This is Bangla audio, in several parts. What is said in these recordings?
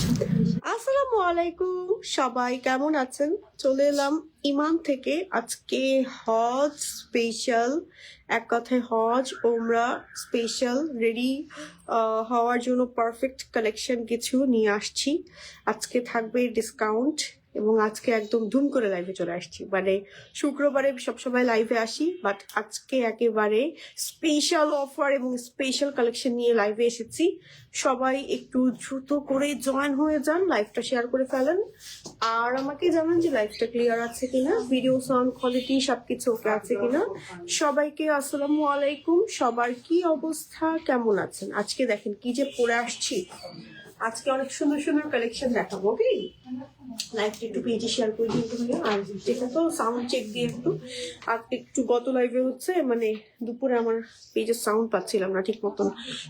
আসসালামু আলাইকুম, সবাই কেমন আছেন? চলে এলাম ইমান থেকে। আজকে হজ স্পেশাল, এক কথায় হজ ওমরা স্পেশাল রেডি হওয়ার জন্য পারফেক্ট কালেকশন কিছু নিয়ে আসছি। আজকে থাকবে ডিসকাউন্ট এবং আজকে একদম ধুম করে লাইভে চলে আসছি। মানে শুক্রবারে সবসময় লাইভে আসি, বাট আজকে একেবারে স্পেশাল অফার এবং স্পেশাল কালেকশন নিয়ে লাইভে এসেছি। সবাই একটু দ্রুত করে জয়েন হয়ে যান, লাইভটা শেয়ার করে ফেলেন, আর আমাকে জানান যে লাইভটা ক্লিয়ার আছে কিনা, ভিডিও সাউন্ড কোয়ালিটি সবকিছু ওকে আছে কিনা। সবাইকে আসসালামু আলাইকুম। সবার কি অবস্থা, কেমন আছেন? আজকে দেখেন কি যে পরে আসছি। আজকে অনেক সুন্দর সুন্দর কালেকশন দেখাবো। ওকে, লাইভটা একটু পেজে শেয়ার করে দিতে হবে। আর এটা তো সাউন্ড চেক দিয়ে একটু, আর একটু গত লাইভে হচ্ছে মানে দুপুরে আমার পেজের সাউন্ড পাচ্ছিলাম না ঠিক মতন।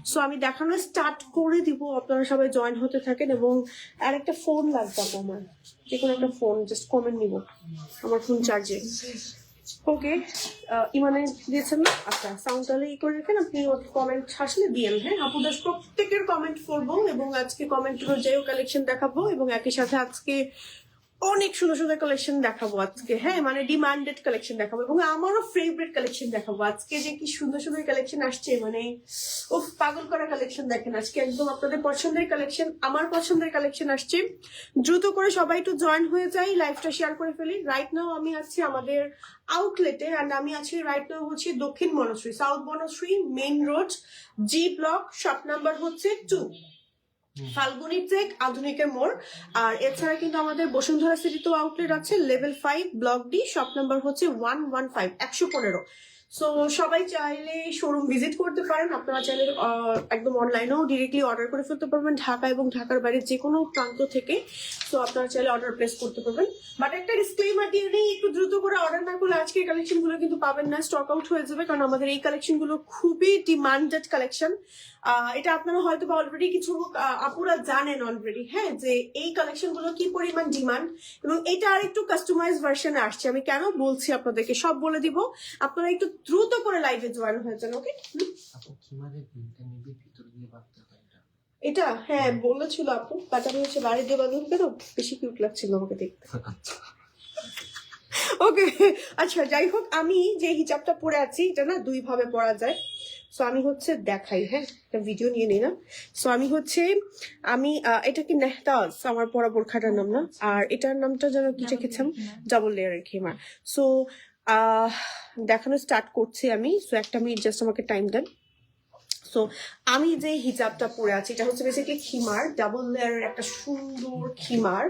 সো আমি দেখানো স্টার্ট করে দিব, আপনারা সবাই জয়েন হতে থাকেন। এবং আর একটা ফোন লাগবে আমার, যে কোনো একটা ফোন, জাস্ট কমেন্ট নিব, আমার ফোন চার্জে। ওকে, ইমানে দিয়েছেন না? আচ্ছা, সাউন্ড তাহলে ই করে রেখেন, আপনি কমেন্ট আসলে দিয়েন। হ্যাঁ, আপু দাস প্রত্যেকের কমেন্ট করবো এবং আজকে কমেন্ট অনুযায়ী কালেকশন দেখাবো এবং একই সাথে আজকে অনেক সুন্দর সুন্দর কালেকশন দেখাবো আজকে। হ্যাঁ, মানে ডিমান্ডেড কালেকশন দেখাবো এবং আমারও ফেভারিট কালেকশন দেখাবো আজকে। যে কি সুন্দর সুন্দর কালেকশন আসছে, মানে ও পাগল করা কালেকশন দেখেন আজকে, একদম আপনাদের পছন্দের কালেকশন, আমার পছন্দের কালেকশন আসছে। দ্রুত করে সবাই একটু জয়েন হয়ে যাই, লাইভটা শেয়ার করে ফেলি। রাইট নাও আমি আছি আমাদের আউটলেটে, অ্যান্ড আমি আছি রাইট নাও হচ্ছে দক্ষিণ Banasree, south Banasree main road, G block, shop number হচ্ছে 2, ফাল্গুনি টেক আধুনিকের মোড়। আর এছাড়া কিন্তু আমাদের বসুন্ধরা সিটিতেও আউটলেট আছে, level 5 block D, shop number হচ্ছে 115 115। সো সবাই চাইলে শোরুম ভিজিট করতে পারেন, আপনারা চাইলে একদম অনলাইনেও ডিরেক্টলি অর্ডার করে ফেলতে পারবেন, ঢাকা এবং ঢাকার বাইরে যে কোনো প্রান্ত থেকে। সো আপনারা চাইলে অর্ডার প্লেস করতে পারবেন। বাট একটা ডিসক্লেমার দিয়ে নেই, একটু দ্রুত করে অর্ডার না করলে আজকের কালেকশন গুলো কিন্তু পাবেন না, স্টক আউট হয়ে যাবে। কারণ আমাদের এই কালেকশন গুলো খুবই ডিমান্ডেড কালেকশন। এটা আপনারা হয়তো বা অলরেডি কিছু আপুরা জানেন অলরেডি, হ্যাঁ, যে এই কালেকশন গুলো কি পরিমাণ ডিমান্ড। এবং এটা আর একটু কাস্টমাইজ ভার্সনে আসছে। আমি কেন বলছি আপনাদেরকে সব বলে দিব, আপনারা একটু দ্রুত করে লাইভে জয়েন হয়ে যান। ওকে, এটা হ্যাঁ বলেছিল আপু, বাট আমি হচ্ছে বাড়ি দিয়ে বাঁধতে কেন বেশি কিউট লাগছিল আমাকে দেখতে। ওকে, আচ্ছা যাই হোক, আমি যে হিজাবটা পরে আছি এটা না দুই ভাবে পরা যায়। সো আমি হচ্ছে দেখাই, হ্যাঁ, একটা ভিডিও নিয়ে নিই না। সো আমি হচ্ছে এটা কি নেহতাজ, আমার পরা বোরখাটার নাম না, আর এটার নামটা যেন কি রেখেছিলাম, ডাবল লেয়ারের খেমা। সো দেখানো স্টার্ট করছি আমি। সো একটা মিনিট জাস্ট আমাকে টাইম দেন। সো আমি যে হিজাবটা পরে আছি এটা হচ্ছে বেসিক্যালি খিমার, ডাবল লেয়ারের একটা সুন্দর খিমার।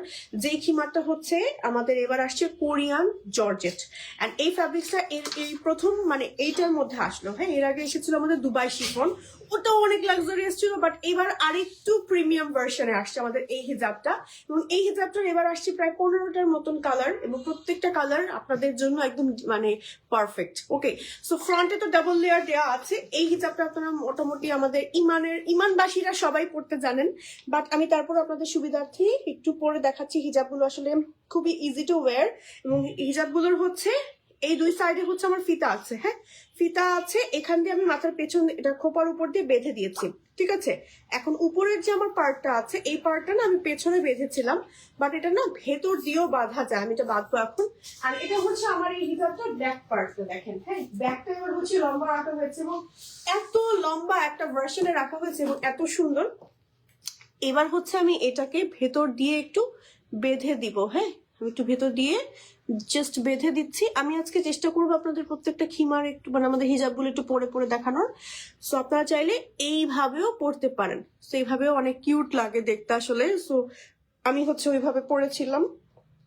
যে খিমারটা হচ্ছে আমাদের এবার আসছে কোরিয়ান জর্জেট, এন্ড এই ফ্যাব্রিক্সটা এই প্রথম মানে এইটার মধ্যে আসলো। হ্যাঁ, এর আগে এসেছিল আমাদের দুবাই শিফন, ওটাও অনেক লাক্সারিয়াস ছিল, বাট এবার আরেকটু প্রিমিয়াম ভার্সনে আসছে আমাদের এই হিজাবটা। এবং এই হিজাবটার এবার আসছে প্রায় 15টার মতন কালার, এবং প্রত্যেকটা কালার আপনাদের জন্য একদম মানে পারফেক্ট। ওকে, সো ফ্রন্টে তো ডাবল লেয়ার দেওয়া আছে। এই হিজাবটা আপনারা মোটামুটি আমাদের ইমানবাসীরা সবাই পড়তে জানেন, বাট আমি তারপর আপনাদের সুবিধার্থে একটু পরে দেখাচ্ছি। হিজাবগুলো আসলে খুবই ইজি টু ওয়্যার, এবং হিজাবগুলোর হচ্ছে এই দুই সাইডে হচ্ছে আমার ফিতা আছে। হ্যাঁ, ফিতা আছে, এখান দিয়ে আমি মাথার পেছন এটা খোপার উপর দিয়ে বেঁধে দিয়েছি। ঠিক আছে, এখন উপরের যে আমার পার্টটা আছে এই পার্টটা না আমি পেছনে বেঁধেছিলাম, বাট এটা না ভেতর দিয়েও বাঁধা যায়, আমি এটা বাঁধবো এখন। আর এটা হচ্ছে আমার এই হিজাবটার ব্যাক পার্টটা দেখেন। হ্যাঁ, ব্যাকটা এবার হচ্ছে লম্বা রাখা হয়েছে, এবং এত লম্বা একটা ভার্সনে রাখা হয়েছে এবং এত সুন্দর। এবার হচ্ছে আমি এটাকে ভেতর দিয়ে একটু বেঁধে দিব। হ্যাঁ, আমি একটু ভেতর দিয়ে জাস্ট বেঁধে দিচ্ছি। আমি আজকে চেষ্টা করবো আপনাদের প্রত্যেকটা খিমার একটু মানে আমাদের হিজাবগুলো একটু পরে পরে দেখানোর। সো আপনারা চাইলে এইভাবেও পড়তে পারেন, সো এইভাবেও অনেক কিউট লাগে দেখতে আসলে। সো আমি হচ্ছে ওইভাবে পড়েছিলাম।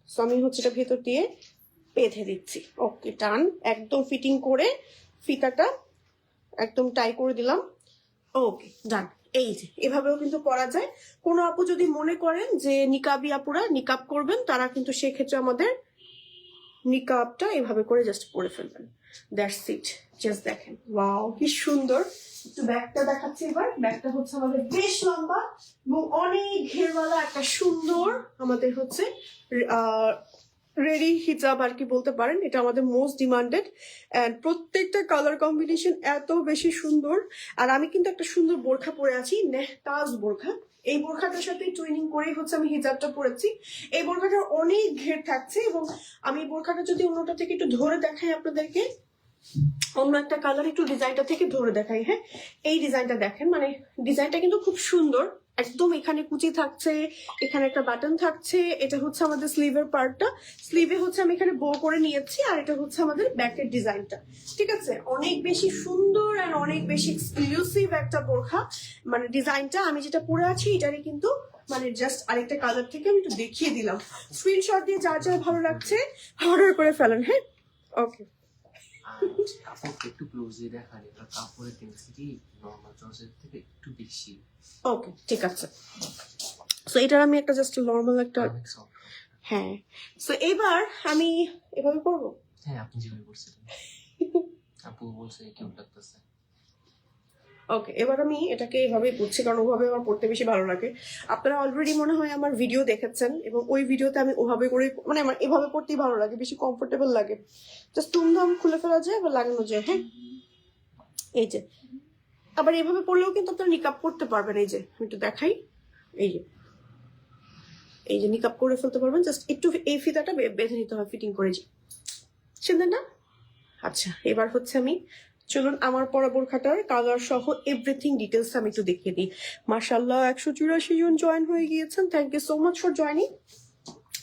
সো আমি হচ্ছে এটা ভেতর দিয়ে বেঁধে দিচ্ছি। ওকে, টান একদম ফিটিং করে ফিতাটা একদম টাই করে দিলাম। ওকে, ডান। এই যে এভাবেও কিন্তু পরা যায়। কোনো আপু যদি মনে করেন যে নিকাবি আপুরা নিকাব করবেন, তারা কিন্তু সেক্ষেত্রে আমাদের নিকাবটা এভাবে করে জাস্ট পরে ফেলবেন। That's it. জাস্ট দেখেন, ওয়াও কি সুন্দর। একটু ব্যাগটা দেখাচ্ছি এবার। ব্যাগটা হচ্ছে আমাদের বেশ লম্বা এবং অনেক ঘেরওয়ালা একটা সুন্দর আমাদের হচ্ছে রেডি হিজাব আর কি বলতে পারেন। এটা আমাদের মোস্ট ডিমান্ডেড, অ্যান্ড প্রত্যেকটা কালার কম্বিনেশন এত বেশি সুন্দর। আর আমি কিন্তু একটা সুন্দর বোরখা পরে আছি, নেহতাজ বোরখা। এই বোরখাটার সাথে টুইনিং করেই হচ্ছে আমি হিজাবটা পরেছি। এই বোরখাটার অনেক ঘের থাকছে এবং আমি বোরখাটা যদি অন্যটা থেকে একটু ধরে দেখাই আপনাদেরকে, অন্য একটা কালার একটু ডিজাইনটা থেকে ধরে দেখাই। হ্যাঁ, এই ডিজাইনটা দেখেন, মানে ডিজাইনটা কিন্তু খুব সুন্দর একদম। এখানে কুচি থাকছে, এখানে একটা বাটন থাকছে, এটা হচ্ছে আমাদের স্লিভের পার্টটা, স্লিভে হচ্ছে আমি এখানে বো করে নিয়েছি, আর এটা হচ্ছে আমাদের ব্যাকের ডিজাইনটা। ঠিক আছে, অনেক বেশি সুন্দর আর অনেক বেশি এক্সক্লুসিভ একটা বোরখা। মানে ডিজাইনটা আমি যেটা পরে আছি এটারই কিন্তু মানে জাস্ট আরেকটা কালার থেকে আমি একটু দেখিয়ে দিলাম। স্ক্রিনশট দিয়ে যার যার ভালো লাগছে অর্ডার করে ফেলেন। হ্যাঁ, ওকে। কাপড়টা একটু ক্লোজলি দেখান, এটা কাপড়ের ডেনসিটি নরমাল জর্জেট থেকে একটু বেশি। ওকে, ঠিক আছে। সো এটার আমি একটা জাস্ট নরমাল একটা, অনেক সফট। হ্যাঁ। সো এবার আমি এভাবে পরবো। হ্যাঁ, আপনি যেভাবে করছিলেন। আপু বলছে কিউট লাগতেছে। ওকে, এবার আমি এটাকে এভাবেই পরছি কারণ ওভাবে আমার পড়তে বেশি ভালো লাগে। আপনারা অলরেডি মনে হয় আমার ভিডিও দেখেছেন এবং ওই ভিডিওতে আমি ওভাবে করে, মানে আমার এভাবে পড়তেই ভালো লাগে, বেশি কমফোর্টেবল লাগে। জাস্ট তুমধাম খুলে ফেলা যায় বা লাগানো যায়। হ্যাঁ, এই যে আবার এভাবে পরলেও কিন্তু আপনারা নিকাপ করতে পারবেন। এই যে আমি একটু দেখাই, এই যে এই যে নিকাপ করে ফেলতে পারবেন। জাস্ট একটু এই ফিতাটা বেঁধে নিতে হয় ফিটিং করে, যে শুনলেন না? আচ্ছা, এবার হচ্ছে আমি, চলুন আমার পরা বোরখাটার কালার সহ এভরিথিং ডিটেলস আমি একটু দেখিয়ে দিই। মাশাআল্লাহ 184 জন জয়েন হয়ে গিয়েছেন, thank you so much for joining.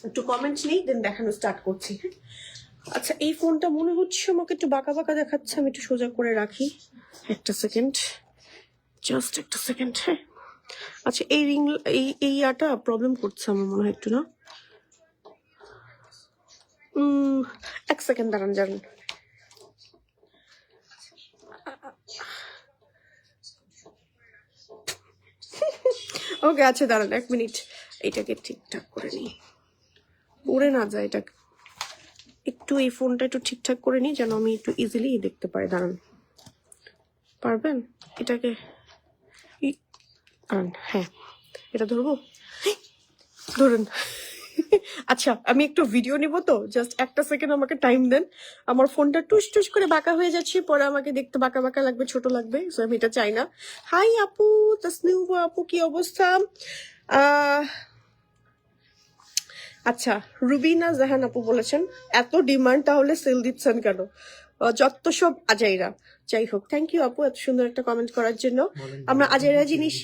একটু কমেন্ট নেই, দেন দেখানো স্টার্ট করছি। আচ্ছা, এই ফোনটা মনে হচ্ছে আমাকে একটু বাঁকা বাঁকা দেখাচ্ছে, আমি একটু সোজা করে রাখি। একটা সেকেন্ড, জাস্ট একটা সেকেন্ড। হ্যাঁ, আচ্ছা, এই রিং এই ইয়াটা প্রবলেম করছে আমার মনে হয় একটু, না? এক সেকেন্ড দাঁড়ান, জানেন। ওকে, আচ্ছা দাঁড়ান 1 মিনিট, এটাকে ঠিকঠাক করে নিই, পড়ে না যায় এটা। একটু এই ফোনটা একটু ঠিকঠাক করে নিই যেন আমি একটু ইজিলি দেখতে পারি। দাঁড়ান, পারবেন এটাকে? হ্যাঁ, এটা ধরবো, ধরুন। আচ্ছা, আমি একটু ভিডিও নিব, তো জাস্ট একটা সেকেন্ড আমাকে টাইম দেন। আমার ফোনটা টুস টুস করে বাঁকা হয়ে যাচ্ছে, পরে আমাকে দেখতে বাঁকা বাঁকা লাগবে, ছোট লাগবে, সো আমি এটা চাই না। হাই আপু, তাসনিম আপু, কি অবস্থা? আচ্ছা, রুবিনা জাহান আপু বলেছেন এত ডিমান্ড, তাহলে সেল দিচ্ছেন কেন? যত সব আজাইরা। যাই হোক, থ্যাংক ইউ আপু এত সুন্দর একটা কমেন্ট করার জন্য। আমরা আজাইরা জিনিস,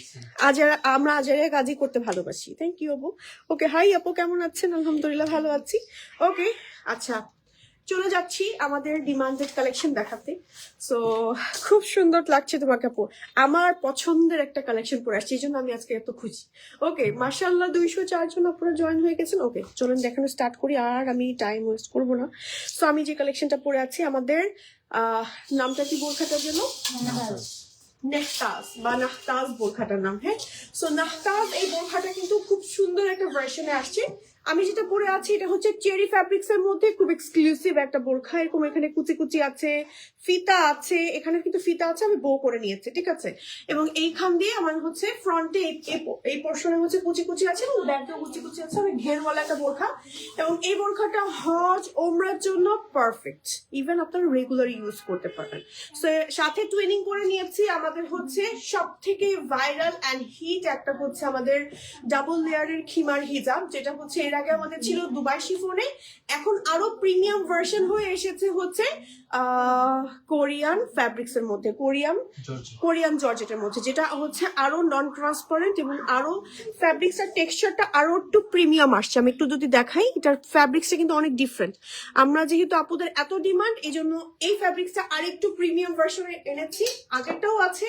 আমরা আজাইরা কাজই করতে ভালোবাসি। থ্যাংক ইউ আপু। ওকে, হাই আপু, কেমন আছেন? আলহামদুলিল্লাহ ভালো আছি। ওকে, আচ্ছা, চলে যাচ্ছি আমাদের ডিমান্ডেড কালেকশন দেখাতে। সো খুব সুন্দর লাগছে তোমাকে আপু, আমার পছন্দের একটা কালেকশন পরে আসছে, এই জন্য আমি আজকে এত খুশি। ওকে, মাশাআল্লাহ 204 জন আপনারা জয়েন হয়ে গেছেন। ওকে, চলুন দেখানো স্টার্ট করি, আর আমি টাইম ওয়েস্ট করবো না। সো আমি যে কালেকশনটা পরে আছি, আমাদের নামটা কি বোরখাটার জন্য? নেহতাজ বা নাহতাজ বোরখাটার নাম। হ্যাঁ, সো নাহতাজ এই বোরখাটা কিন্তু খুব সুন্দর একটা ভার্সনে আসছে। আমি যেটা পরে আছি এটা হচ্ছে চেরি ফ্যাব্রিক্স এর মধ্যে খুব এক্সক্লুসিভ একটা বোরখা। এরকম এখানে কুচি কুচি আছে, ফিতা আছে, এখানে কিন্তু ফিতা আছে, আমি বো করে নিয়েছি। ঠিক আছে, এবং এইখান দিয়ে আমার হচ্ছে ফ্রন্টে এই পোর্শনে হচ্ছে কুচি কুচি আছে এবং ব্যাকেও কুচি কুচি আছে। আমি ঘেরওয়ালা একটা বোরখা, এবং এই বোরখাটা হজ ওমরার জন্য পারফেক্ট, ইভেন আপনারা রেগুলার ইউজ করতে পারবেন। সো সাথে টুইনিং করে নিয়েছি আমাদের হচ্ছে সব থেকে ভাইরাল অ্যান্ড হিট একটা হচ্ছে আমাদের ডাবল লেয়ারের খিমার হিজাব, যেটা হচ্ছে এর আগে আমাদের ছিল দুবাই শিফনে, এখন আরো প্রিমিয়াম ভার্সন হয়ে এসেছে হচ্ছে কোরিয়ান ফ্যাব্রিক্স এর মধ্যে, কোরিয়ান জর্জেটের মধ্যে, যেটা হচ্ছে আরো নন ট্রান্সপারেন্ট এবং আরো ফ্যাব্রিক্স আর টেক্সচারটা আরো একটু প্রিমিয়াম আসছে। আমি একটু যদি দেখাই, এটার ফ্যাব্রিক্সটা কিন্তু অনেক ডিফারেন্ট। আমরা যেহেতু আপুদের এত ডিমান্ড, এই জন্য এই ফ্যাব্রিক্সটা আরেকটু প্রিমিয়াম ভার্সনে এনেছি। আগেরটাও আছে,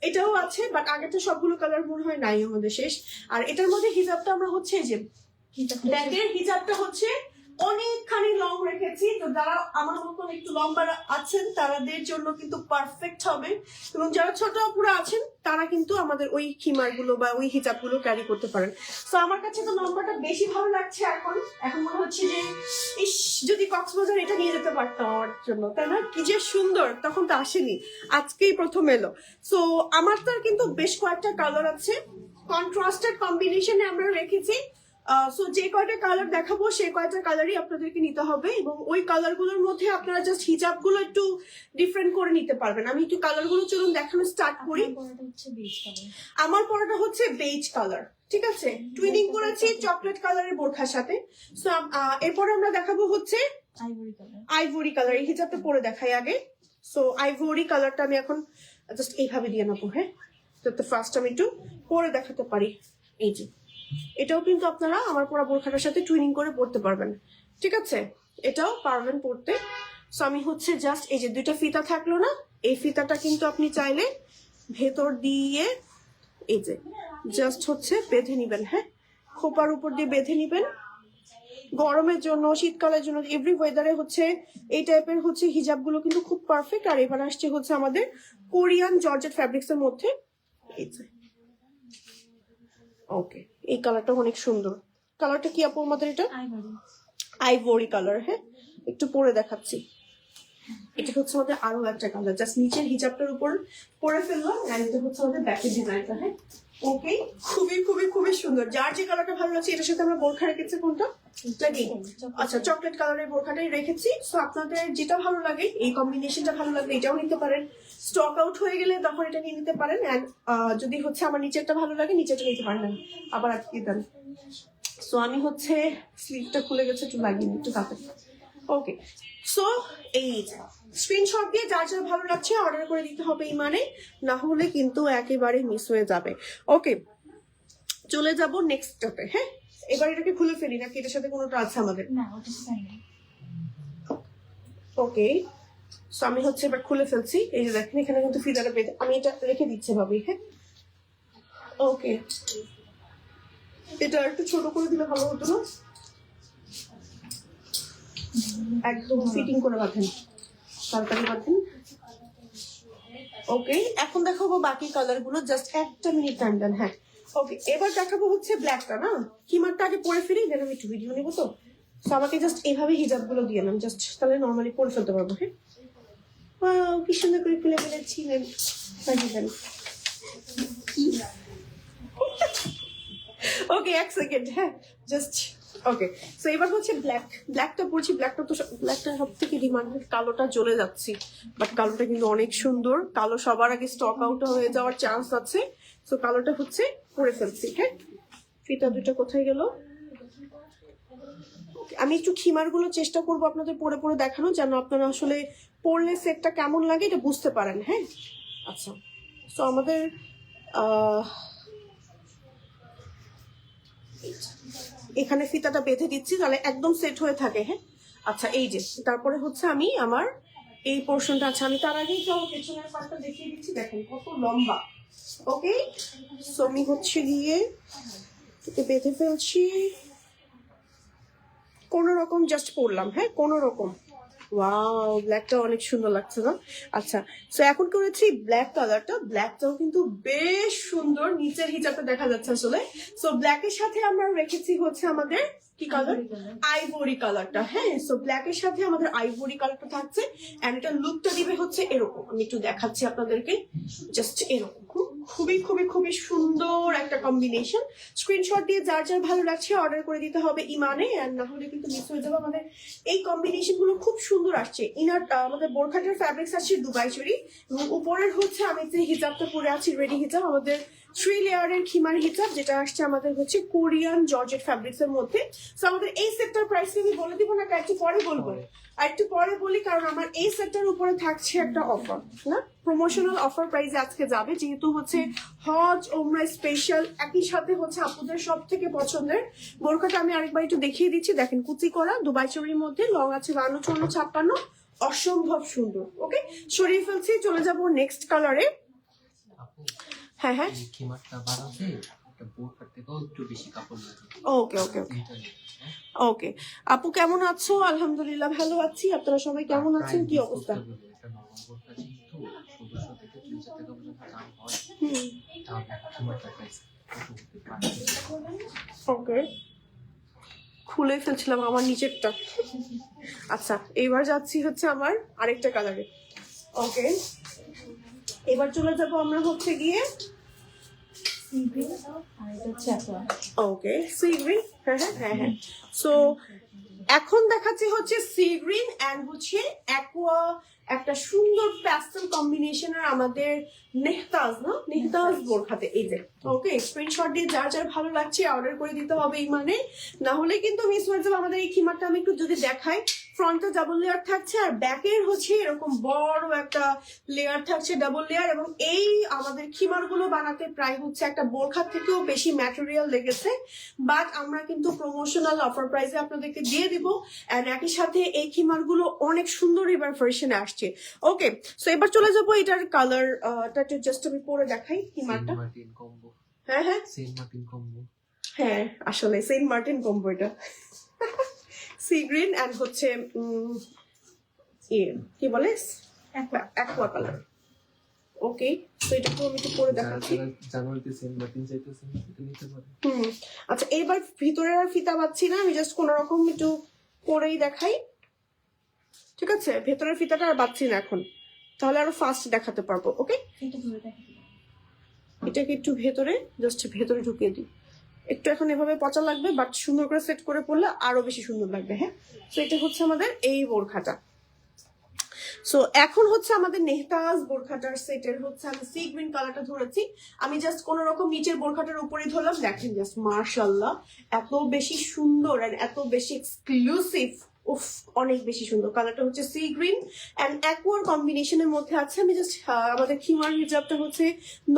এটাও আছে, বাট আগেরটা সবগুলো কালার মনে হয় নাই আমাদের শেষ। আর এটার মধ্যে হিজাবটা আমরা হচ্ছে যে ব্যাগের হিজাবটা হচ্ছে অনেকখানি লং রেখেছি, তো যারা আমার মতন একটু লম্বা আছেন তাদের জন্য কিন্তু পারফেক্ট হবে, এবং যারা ছোট আপুরা আছেন তারা কিন্তু আমাদের ওই খিমার গুলো বা ওই হিজাব গুলো ক্যারি করতে পারেন। তো আমার কাছে তো লম্বাটা বেশি ভালো লাগছে এখন মনে হচ্ছে যে ইস, যদি কক্সবাজার এটা নিয়ে যেতে পারতাম আমার জন্য, তাই না? কি যে সুন্দর, তখন তো আসেনি, আজকেই প্রথম এলো। সো আমার তো কিন্তু বেশ কয়েকটা কালার আছে, কন্ট্রাস্টেড কম্বিনেশনে আমরা রেখেছি। সো যে কয়টা কালার দেখাবো সেই কয়টা কালারই আপনাদেরকে নিতে হবে এবং ওই কালারগুলোর মধ্যে আপনারা জাস্ট হিজাবগুলো একটু ডিফারেন্ট করে নিতে পারবেন। আমি একটু কালারগুলো চলুন দেখানো স্টার্ট করি। আমার পরাটা হচ্ছে বেজ কালার, ঠিক আছে, টুইনিং করেছি চকলেট কালারের বোরখার সাথে। সো এরপরে আমরা দেখাবো হচ্ছে আইভরি কালার। এই হিজাবটা পরে দেখাই আগে। সো আইভরি কালারটা আমি এখন জাস্ট এইভাবে দিয়ে নেবো, হ্যাঁ, যাতে ফার্স্ট আমি একটু পরে দেখাতে পারি। এই যে এটাও কিন্তু আপনারা আমার পরা বোরখাটার সাথে টুইনিং করে পরতে পারবেন, ঠিক আছে, এটাও পারবেন পরতে। সো আমি হচ্ছে জাস্ট এই যে দুইটা ফিতা থাকলো না, এই ফিতাটা কিন্তু আপনি চাইলে ভেতর দিয়ে এই যে জাস্ট হচ্ছে বেঁধে নিবেন, হ্যাঁ, খোপার উপর দিয়ে বেঁধে নিবেন। গরমের জন্য, শীতকালের জন্য, এভরি ওয়েদারে হচ্ছে এই টাইপের হচ্ছে হিজাবগুলো কিন্তু খুব পারফেক্ট। আর এবার আসছে হচ্ছে আমাদের কোরিয়ান জর্জেট ফ্যাব্রিক্স এর মধ্যে এই যে ওকে, এই কালারটা অনেক সুন্দর। কালারটা কি আপু আমাদের? এটা আইভরি কালার, হ্যাঁ, একটু পরে দেখাচ্ছি। এটা হচ্ছে আমাদের আরো একটা কালার, জাস্ট নিচের হিজাবটার উপর পরে ফেললাম। আর এটা হচ্ছে আমাদের ব্যাকের ডিজাইনটা, হ্যাঁ, ওকে, খুবই খুবই খুবই সুন্দর। যার যে কালারটা ভালো লাগছে, এটার সাথে আমরা বোরখা রেখেছি কোনটা? আচ্ছা, চকলেট কালারের বোরখাটাই রেখেছি। সো আপনাদের যেটা ভালো লাগে, এই কম্বিনেশনটা ভালো লাগলে এটাও নিতে পারেন। স্টক আউট হয়ে গেলে তখন এটা নিয়ে নিতে পারেন। এন্ড যদি হচ্ছে আমার নিচেরটা ভালো লাগে, নিচেরটা নিতে পারেন, আবার আটকে দেন। সো আমি হচ্ছে স্লিভটা খুলে গেছে, একটু লাগিয়ে নিই একটু তাড়াতাড়ি। ওকে, সো এই স্ক্রিনশট দিয়ে যার যার ভালো লাগছে অর্ডার করে দিতে হবে ইমানে, না হলে কিন্তু একেবারে মিস হয়ে যাবে। ওকে, চলে যাব নেক্সটটাতে। হ্যাঁ, এবার এটাকে খুলে ফেলি নাকি এটার সাথে কোনোটা আছে আমাদের? ওকে, সো আমি হচ্ছে এবার খুলে ফেলছি। এই যে দেখেন এখানে কিন্তু ফিতাটা পেতে আমি এটা রেখে দিচ্ছি ভাবি, হ্যাঁ, ওকে, এটা একটু ছোট করে দিলে ভালো হতো না? একদম ফিটিং করে বাঁধেন, তাড়াতাড়ি বাঁধেন। ওকে, এখন দেখাবো বাকি কালার গুলো, জাস্ট একটা মিনিট টাইম দেন। হ্যাঁ, ওকে, এবার দেখাবো হচ্ছে ব্ল্যাকটা না, কিমারটা আগে পরে ফিরি, দেন আমি একটু ভিডিও নেবো। তো আমাকে জাস্ট এইভাবে হিজাব গুলো দিয়ে নেন, জাস্ট তাহলে নর্মালি পরে ফেলতে পারবো। হ্যাঁ, কি সুন্দর করে খুলে ফেলেছি। ওকে, এক সেকেন্ড, হ্যাঁ, জাস্ট ওকে। সো এবার হচ্ছে ব্ল্যাকটা পড়ছি। ব্ল্যাকটা সব থেকে ডিমান্ডেড। কালোটা চলে যাচ্ছি, বাট কালোটা কিন্তু অনেক সুন্দর। কালো সবার আগে স্টক আউট হয়ে যাওয়ার চান্স আছে। সো কালোটা হচ্ছে পরে ফেলছি। হ্যাঁ, ফিতা দুটো কোথায় গেল? আমি একটু খিমার গুলো চেষ্টা করবো আপনাদের পরে পরে দেখানো, যেন আপনারা আসলে পরলে সেটটা কেমন লাগে এটা বুঝতে পারেন। হ্যাঁ, আচ্ছা, সো আমাদের এখানে ফিতাটা বেঁধে দিচ্ছি, তাহলে একদম সেট হয়ে থাকে। হ্যাঁ, আচ্ছা, এই যে তারপরে হচ্ছে আমি আমার এই পোর্শনটা আছে, আমি তার আগেই তো পেছনের পার্টটা দেখিয়ে দিচ্ছি। দেখেন কত লম্বা। ওকে, সো আমি হচ্ছে গিয়ে বেঁধে ফেলছি, কোন রকম জাস্ট পরলাম। হ্যাঁ, কোন রকম। ওয়াও, ব্ল্যাকটা অনেক সুন্দর লাগছে না? আচ্ছা, সো এখন করেছি ব্ল্যাক কালারটা। ব্ল্যাকটাও কিন্তু বেশ সুন্দর, নিচের হিজাবটা দেখা যাচ্ছে আসলে। সো ব্ল্যাকের সাথে আমরা রেখেছি হচ্ছে আমাদের কি কালার? আইভরি কালারটা। হ্যাঁ, সো ব্ল্যাকের সাথে আমাদের আইভরি কালারটা থাকছে। এন্ড এটা লুকটা দিবে হচ্ছে এরকম, আমি একটু দেখাচ্ছি আপনাদেরকে, জাস্ট এরকম। খুবই খুবই খুবই সুন্দর একটা কম্বিনেশন। স্ক্রিনশট দিয়ে যার যার ভালো লাগছে অর্ডার করে দিতে হবে ইমানে, আর না হলে কিন্তু মিস হয়ে যাবে। আমাদের এই কম্বিনেশন গুলো খুব সুন্দর আসছে। ইনার আমাদের বোরখাটার ফ্যাব্রিক্স আসছে দুবাই চুরি, এবং উপরের হচ্ছে আমি যে হিজাবটা পরে আছি রেডি হিজাব, আমাদের 3 লেয়ারের খিমার হিজাব, যেটা আসছে আমাদের হচ্ছে কোরিয়ান জর্জেট ফ্যাব্রিক্স এর মধ্যে। সো আমাদের এই সেটটার প্রাইস আমি বলে দিব না, একটু পরে বলবো, আর একটু পরে বলি, কারণ আমার এই সেটটার উপরে থাকছে একটা অফার, না প্রমোশনাল অফার প্রাইসে আজকে যাবে, যেহেতু হচ্ছে হজ ওমরা স্পেশাল। একই সাথে হচ্ছে আপুদের সব থেকে পছন্দের বোরখাটা আমি আরেকবার একটু দেখিয়ে দিচ্ছি। দেখেন কুচি করা দুবাই চুরির মধ্যে, লং আছে 52, 54, 56, অসম্ভব সুন্দর। ওকে, সরিয়ে ফেলছি, চলে যাবো নেক্সট কালারে। হ্যাঁ হ্যাঁ, ওকে ওকে ওকে ওকে। আপু কেমন আছো? আলহামদুলিল্লাহ ভালো আছি, আপনারা সবাই কেমন আছেন? কি অবস্থা? ওকে, খুলে ফেলছিলাম আমার নিচেরটা। আচ্ছা, এবার যাচ্ছি হচ্ছে আমার আরেকটা কালারে। ওকে, এবার চলে যাবো আমরা হচ্ছে গিয়ে সি গ্রিন আর এটা হচ্ছে অ্যাকোয়া। ওকে, সি গ্রিন, হ্যাঁ। সো এখন দেখাচ্ছি হচ্ছে সি গ্রিন অ্যান্ড হচ্ছে অ্যাকোয়া, একটা সুন্দর প্যাস্টেল কম্বিনেশনের আমাদের নেহতাজ বোরখাতে। এই যে ওকে, স্ক্রিনশট দিয়ে যার যার ভালো লাগছে অর্ডার করে দিতে হবে ইমানে, না হলে কিন্তু মিস হয়ে যাবে। আমাদের এই খিমারটা আমি একটু যদি দেখাই, ফ্রন্টে ডাবল লেয়ার থাকছে আর ব্যাকের হচ্ছে এরকম বড় একটা লেয়ার থাকছে ডাবল লেয়ার, এবং এই আমাদের খিমার গুলো বানাতে প্রায় হচ্ছে একটা বোরখার থেকেও বেশি ম্যাটেরিয়াল লেগেছে, বাট আমরা কিন্তু প্রমোশনাল অফার প্রাইসে আপনাদেরকে দিয়ে দিব। এন্ড একই সাথে এই খিমার গুলো অনেক সুন্দর এবার ভার্সনে আসছে। ওকে, সো এবার চলে যাবো এটার কালার জাস্ট আমি পরে দেখাই খিমারটা। মার্টিন কম্বো, হ্যাঁ সেন্ট মার্টিন কম্বো। হ্যাঁ, আসলে সেন্ট মার্টিন কম্বো এটা। সি গ্রিন এন্ড হচ্ছে কি বলে অ্যাকোয়া কালার। ওকে, তো এটা আমি একটু পরে দেখাচ্ছি। জানুয়ারিতে সেন্ট মার্টিন চাইতেছেন, এটা নিতে পারেন। আচ্ছা, এবার ভিতরে আর ফিতা পাচ্ছি না, আমি জাস্ট কোন রকম একটু পরেই দেখাই, ঠিক আছে? ভেতরের ফিতাটা আর পাচ্ছি না এখন, তাহলে আরো ফাস্ট দেখাতে পারবো। ওকে, এটা ধরে দেখো। এটাকে একটু ভেতরে ঢুকিয়ে দিই। একটু এখন এভাবে পচা লাগবে, বাট সুন্দর করে সেট করে পড়লে আরো বেশি সুন্দর লাগবে। হ্যাঁ, তো এটা হচ্ছে আমাদের এই বোরখাটা। সো এখন হচ্ছে আমাদের নেহতাজ বোরখাটার সেটের হচ্ছে আমি সি গ্রিন কালারটা ধরেছি। আমি জাস্ট কোন রকম নিচের বোরখাটার উপরে ধরলাম, দেখেন জাস্ট মাশাআল্লাহ এত বেশি সুন্দর এন্ড এত বেশি এক্সক্লুসিভ। উফ, অনেক বেশি সুন্দর। কালারটা হচ্ছে সি গ্রিন এন্ড অ্যাকোয়ার কম্বিনেশনের মধ্যে আছে। আমি জাস্ট আমাদের খিমার হিজাবটা হচ্ছে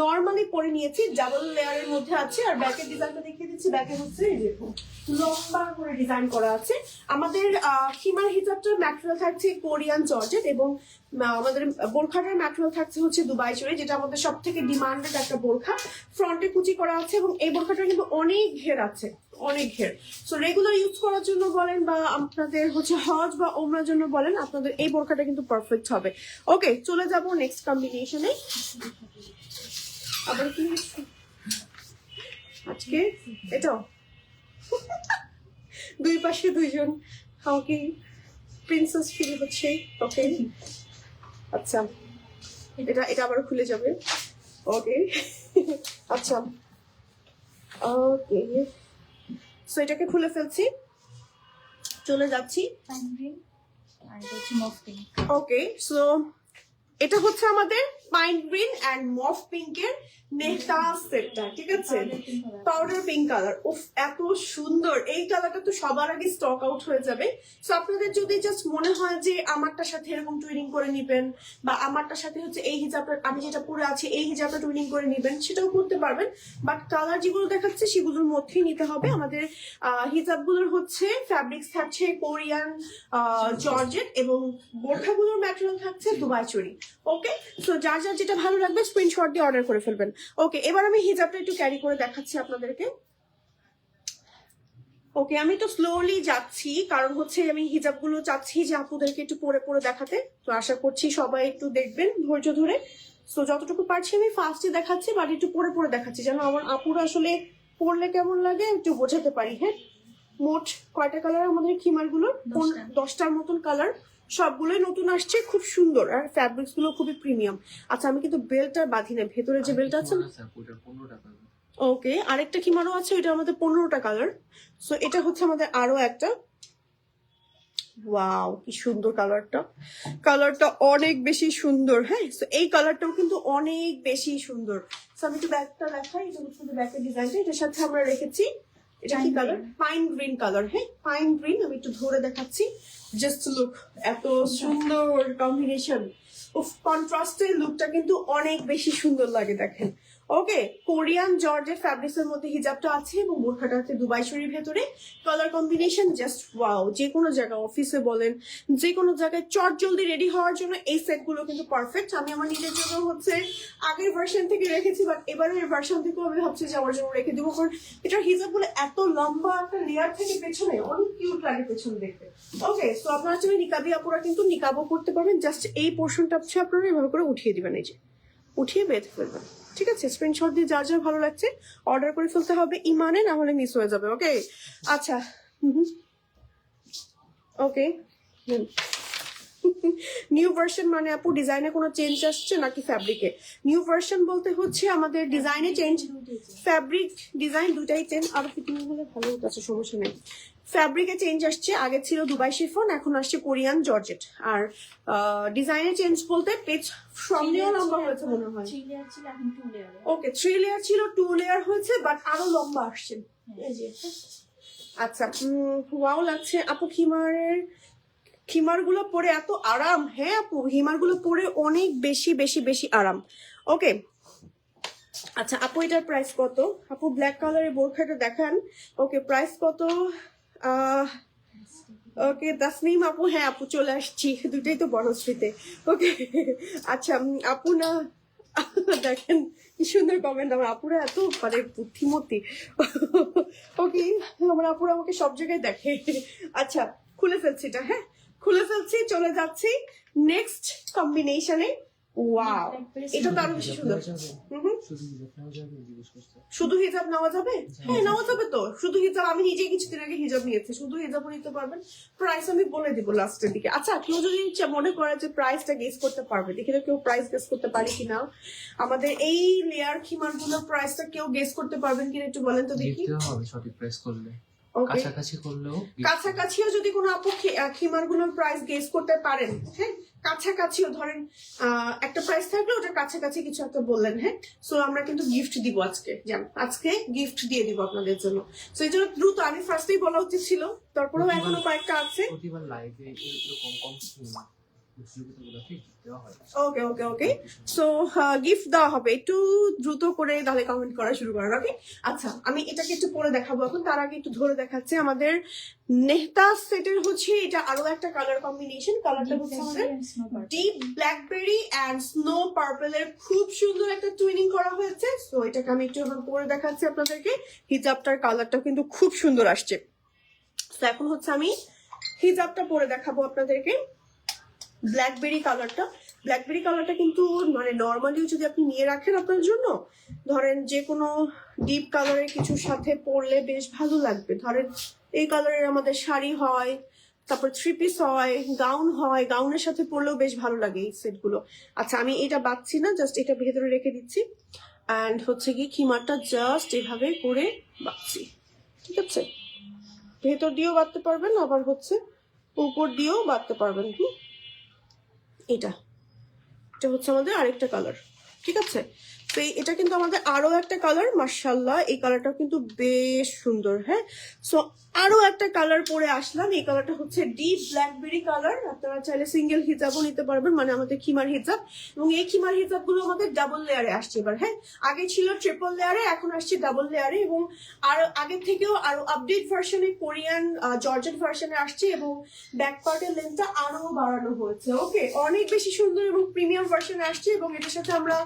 নর্মালি পরে নিয়েছি, ডাবল লেয়ারের মধ্যে আছে। আর ব্যাকের ডিজাইনটা দেখিয়ে দিচ্ছি। ব্যাকে হচ্ছে এই দেখুন লম্বা করে ডিজাইন করা আছে। আমাদের খিমার হিজাবটার ম্যাটেরিয়াল থাকছে কোরিয়ান জর্জেট, এবং আমাদের বোরখাটার ম্যাটেরিয়াল থাকছে হচ্ছে দুবাই চুড়ি, যেটা আমাদের সব থেকে ডিমান্ডেড একটা বোরখা। ফ্রন্টে কুচি করা আছে এবং এই বোরখাটার কিন্তু অনেক ঘের আছে, অনেক ঘের। সো রেগুলার ইউজ করার জন্য বলেন বা আপনাদের হচ্ছে হজ বা ওমরার জন্য বলেন, আপনাদের এই বোরখাটা কিন্তু পারফেক্ট হবে। ওকে, চলে যাব নেক্সট কম্বিনেশনে। আবার কি আজকে এটা দুই পাশে দুইজন আমাকে প্রিন্সেস ফিল হচ্ছে। ওকে, আচ্ছা এটা আবার খুলে যাবে। ওকে, আচ্ছা ওকে, সো এটাকে খুলে ফেলছি, চলে যাচ্ছি। পাইন গ্রিন আর এটা হচ্ছে মফ পিঙ্ক। ওকে, সো এটা হচ্ছে আমাদের পাইন গ্রিন এন্ড মফ পিঙ্কের নেহতাজ সেটটা, ঠিক আছে? Powder pink colour. উফ, এত সুন্দর এই কালারটা তো সবার আগে স্টক আউট হয়ে যাবে। সো আপনাদের যদি জাস্ট মনে হয় যে আমারটার সাথে এরকম টুইনিং করে নিবেন, বা আমারটার সাথে হচ্ছে এই হিজাবটা আমি যেটা পরে আছি এই হিজাবটা টুইনিং করে নিবেন, সেটাও করতে পারবেন। বাট কালার যেগুলো দেখাচ্ছে সেগুলোর মধ্যেই নিতে হবে। আমাদের হিজাবগুলোর হচ্ছে ফ্যাব্রিক্স থাকছে কোরিয়ান জর্জেট, এবং বোরখাগুলোর ম্যাটেরিয়াল থাকছে দুবাই চুড়ি। ওকে, সো যার যার যেটা ভালো লাগবে স্ক্রিনশট দিয়ে অর্ডার করে ফেলবেন। ওকে, এবার আমি হিজাবটা একটু ক্যারি করে দেখাচ্ছি আপনাদেরকে। ওকে, আমি তো স্লোলি যাচ্ছি, কারণ হচ্ছে আমি হিজাবগুলো চাচ্ছি যে আপুদেরকে একটু পরে পরে দেখাতে। তো আশা করছি সবাই একটু দেখবেন ধৈর্য ধরে। সো যতটুকু পারছি আমি ফার্স্টে দেখাচ্ছি, বাট একটু পরে পরে দেখাচ্ছি যেন আমার আপুরা আসলে পরলে কেমন লাগে একটু বোঝাতে পারি। হ্যাঁ, মোট কয়টা কালার আমাদের খিমারগুলোর? 10টার মতন কালার, সবগুলোই নতুন আসছে, খুব সুন্দর। আর ফ্যাব্রিক্স গুলো খুবই প্রিমিয়াম। আচ্ছা, আমি কিন্তু বেল্টটা বাঁধি না, ভেতরে যে বেল্ট আছে। ওকে, আরেকটা খিমারও আছে, এটা আমাদের 15টা কালার। সো এটা হচ্ছে আমাদের আরো একটা। ওয়াও, কি সুন্দর কালারটা অনেক বেশি সুন্দর। হ্যাঁ, সো এই কালারটাও কিন্তু অনেক বেশি সুন্দর। সো আমি একটু ব্যাগটা দেখাই, এটা হচ্ছে ব্যাগের ডিজাইনটা। এটার সাথে আমরা রেখেছি, এটা কি কালার? Pine green colour. হ্যাঁ, পাইন গ্রিন। আমি একটু ধরে দেখাচ্ছি, জাস্ট লুক, এত সুন্দর কম্বিনেশন। উফ, কন্ট্রাস্টের লুকটা কিন্তু অনেক বেশি সুন্দর লাগে, দেখেন। ওকে, কোরিয়ান জর্জেট ফ্যাব্রিক্স এর মধ্যে হিজাবটা আছে এবং বোরখাটা আছে দুবাই শরীর ভেতরে। Colour combination just wow. যে কোনো জায়গায়, অফিসে বলেন, যে কোনো জায়গায় চট জলদি রেডি হওয়ার জন্য এই সেট গুলো কিন্তু পারফেক্ট। আমি আমার নিজের জন্য হচ্ছে আগের ভার্সন থেকে রেখেছি, বাট এবারের ভার্সন থেকেও আমি ভাবছি যে আমার জন্য রেখে দিব, কারণ এটার হিজাব গুলো এত লম্বা একটা লেয়ার থেকে পেছনে অনেক কিউট লাগে পেছনে দেখতে। ওকে, সো আপনারা চাইলে নিকাবি আপুরা কিন্তু নিকাবও করতে পারবেন। জাস্ট এই পোর্শনটা হচ্ছে আপনারা এভাবে করে উঠিয়ে দিবেন, এই যে উঠিয়ে বেঁধে ফেলবেন, ঠিক আছে? স্ক্রিনশট দিয়ে যার যার ভালো লাগছে অর্ডার করে ফেলতে হবে ইমানে, না হলে মিস হয়ে যাবে। ওকে, আচ্ছা, ওকে, নিউ ভার্সন মানে আপু ডিজাইনে কোনো চেঞ্জ আসছে নাকি ফ্যাব্রিকে? নিউ ভার্সন বলতে হচ্ছে আমাদের ডিজাইনে চেঞ্জ, ফ্যাব্রিক ডিজাইন দুটাই চেঞ্জ। আর ফিটিং হলে ভালো হতো, আচ্ছা সমস্যা নেই। ফ্যাব্রিকে চেঞ্জ আসছে, আগে ছিল দুবাই শিফন, এখন আসছে কোরিয়ান জর্জেট। আর ডিজাইনে চেঞ্জ বলতে পেজ সামনেও লম্বা হয়েছে মনে হয়। 3 লেয়ার ছিল, এখন 2 লেয়ার। ওকে 3 লেয়ার ছিল, 2 লেয়ার হয়েছে, বাট আরো লম্বা আসছে। এই যে আচ্ছা, ওয়াও লাগছে আপু। খিমার গুলো পরে এত আরাম। হ্যাঁ আপু, হিমার গুলো পরে অনেক বেশি বেশি বেশি আরাম। ওকে আচ্ছা আপু, এটার প্রাইস কত? আপু ব্ল্যাক কালারের বোরখাটা দেখান। ওকে প্রাইস কত? ওকে তাসনিম আপু, হ্যাঁ আপু চলে আসছি, দুটাই তো বনশ্রীতে। ওকে আচ্ছা আপু না দেখেন কি সুন্দর কমেন্ট, আমার আপুরা এত মানে বুদ্ধিমতী। ওকে আমার আপুরা আমাকে সব জায়গায় দেখে। আচ্ছা খুলে ফেলছি এটা, হ্যাঁ খুলে ফেলছি, চলে যাচ্ছি নেক্সট কম্বিনেশনে। ওয়াও, এটা তো আরো বেশি সুন্দর। শুধু হিজাব নেওয়া যাবে? হ্যাঁ নেওয়া যাবে তো, শুধু হিজাব। আমি নিজে কিছুদিন আগে হিজাব নিয়েছি, শুধু হিজাবও নিতে পারবেন। প্রাইস আমি বলে দিব লাস্টের দিকে। আচ্ছা কেউ যদি মনে করে যে প্রাইসটা গেস করতে পারবে, দেখি তো কেউ প্রাইস গেস করতে পারে কিনা। আমাদের এই লেয়ার খিমার গুলোর প্রাইসটা কেউ গেস করতে পারবেন কিনা একটু বলেন তো দেখি। সঠিক প্রাইস করলে, ওকে কাছাকাছি করলেও, কাছাকাছিও যদি কোনো আপু খিমার গুলোর প্রাইস গেস করতে পারেন, হ্যাঁ কাছাকাছিও ধরেন একটা প্রাইস থাকলে ওটার কাছাকাছি কিছু একটা বললেন, হ্যাঁ সো আমরা কিন্তু গিফট দিব আজকে, যেমন আজকে গিফট দিয়ে দিব আপনাদের জন্য। সো এই জন্য দ্রুত, আমি ফার্স্টেই বলা উচিত ছিল, তারপরেও এখনো কয়েকটা আছে। প্রতিবার লাইভে এরকম কম প্রতিযোগিতাগুলোতে দেওয়া হয়। ওকে ওকে ওকে, সো গিফট দেওয়া হবে, একটু দ্রুত করে তাহলে কমেন্ট করা শুরু করেন। ওকে আচ্ছা আমি এটাকে একটু পরে দেখাবো এখন, তার আগে একটু ধরে দেখাচ্ছি আমাদের নেহতা সেটের হচ্ছে এটা আরো একটা কালার কম্বিনেশন। কালারটা হচ্ছে আমাদের deep blackberry and snow purple এর খুব সুন্দর একটা টুইনিং করা হয়েছে। সো এটাকে আমি একটু এখন পরে দেখাচ্ছি আপনাদেরকে। হিজাবটার কালারটা কিন্তু খুব সুন্দর আসছে। তো এখন হচ্ছে আমি হিজাবটা পরে দেখাবো আপনাদেরকে। ব্ল্যাকবেরি কালারটা কিন্তু মানে নর্মালিও যদি আপনি নিয়ে রাখেন আপনার জন্য, ধরেন যে কোনো ডিপ কালারের কিছুর সাথে পরলে বেশ ভালো লাগবে। ধরেন এই কালারের আমাদের শাড়ি হয়, তারপর 3 পিস হয়, গাউন হয়, গাউনের সাথে পরলেও বেশ ভালো লাগে এই সেটগুলো। আচ্ছা আমি এটা বাঁধছি না, জাস্ট এটা ভেতরে রেখে দিচ্ছি। অ্যান্ড হচ্ছে কি খিমারটা জাস্ট এভাবে করে বাঁধছি, ঠিক আছে? ভেতর দিয়েও বাঁধতে পারবেন, আবার হচ্ছে উপর দিয়েও বাঁধতে পারবেন। এটা হচ্ছে আমাদের আরেকটা কালার, ঠিক আছে? তো এটা কিন্তু আমাদের আরো একটা কালার, মাশাআল্লাহ এই কালারটা কিন্তু বেশ সুন্দর। হ্যাঁ সো আরো একটা কালার পরে আসলাম, এই কালারটা হচ্ছে ডিপ ব্ল্যাকবেরি কালার। আপনারা চাইলে সিঙ্গেল হিজাবও নিতে পারবেন, মানে আমাদের খিমার হিজাব। এবং এই খিমার হিজাব গুলো আমাদের ডাবল লেয়ারে আসছে এবার। হ্যাঁ আগে ছিল ট্রিপল লেয়ারে, এখন আসছে ডাবল লেয়ারে, এবং আরো আগে থেকেও আরো আপডেট ভার্সনে কোরিয়ান জর্জেট ভার্সনে আসছে, এবং ব্যাক পার্টের লেন্থটা আরো বাড়ানো হয়েছে। ওকে অনেক বেশি সুন্দর এবং প্রিমিয়াম ভার্সনে আসছে। এবং এটার সাথে আমরা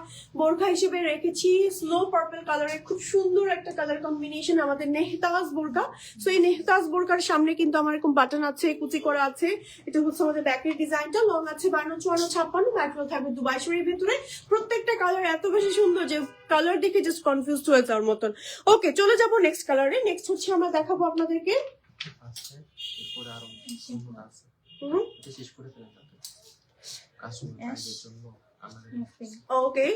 বোরখা হিসেবে রেখেছি স্নো পার্পল কালারের খুব সুন্দর একটা কালার কম্বিনেশন, আমাদের নেহতাজ বোরকা। সো এই নেহতাজ বোরকার সামনে কিন্তু আমার এরকম বাটন আছে, কুচি করা আছে। এটা হচ্ছে আমাদের ব্যাকের ডিজাইনটা, লং আছে 52, 54, 56, ম্যাটেরিয়াল থাকবে দুবাই শরীর ভিতরে। প্রত্যেকটা কালার এত বেশি সুন্দর যে কালার দেখে জাস্ট কনফিউজড হয়ে যাওয়ার মতন। ওকে চলে যাবো নেক্সট কালারে। নেক্সট হচ্ছে আমরা দেখাবো আপনাদেরকে ওকে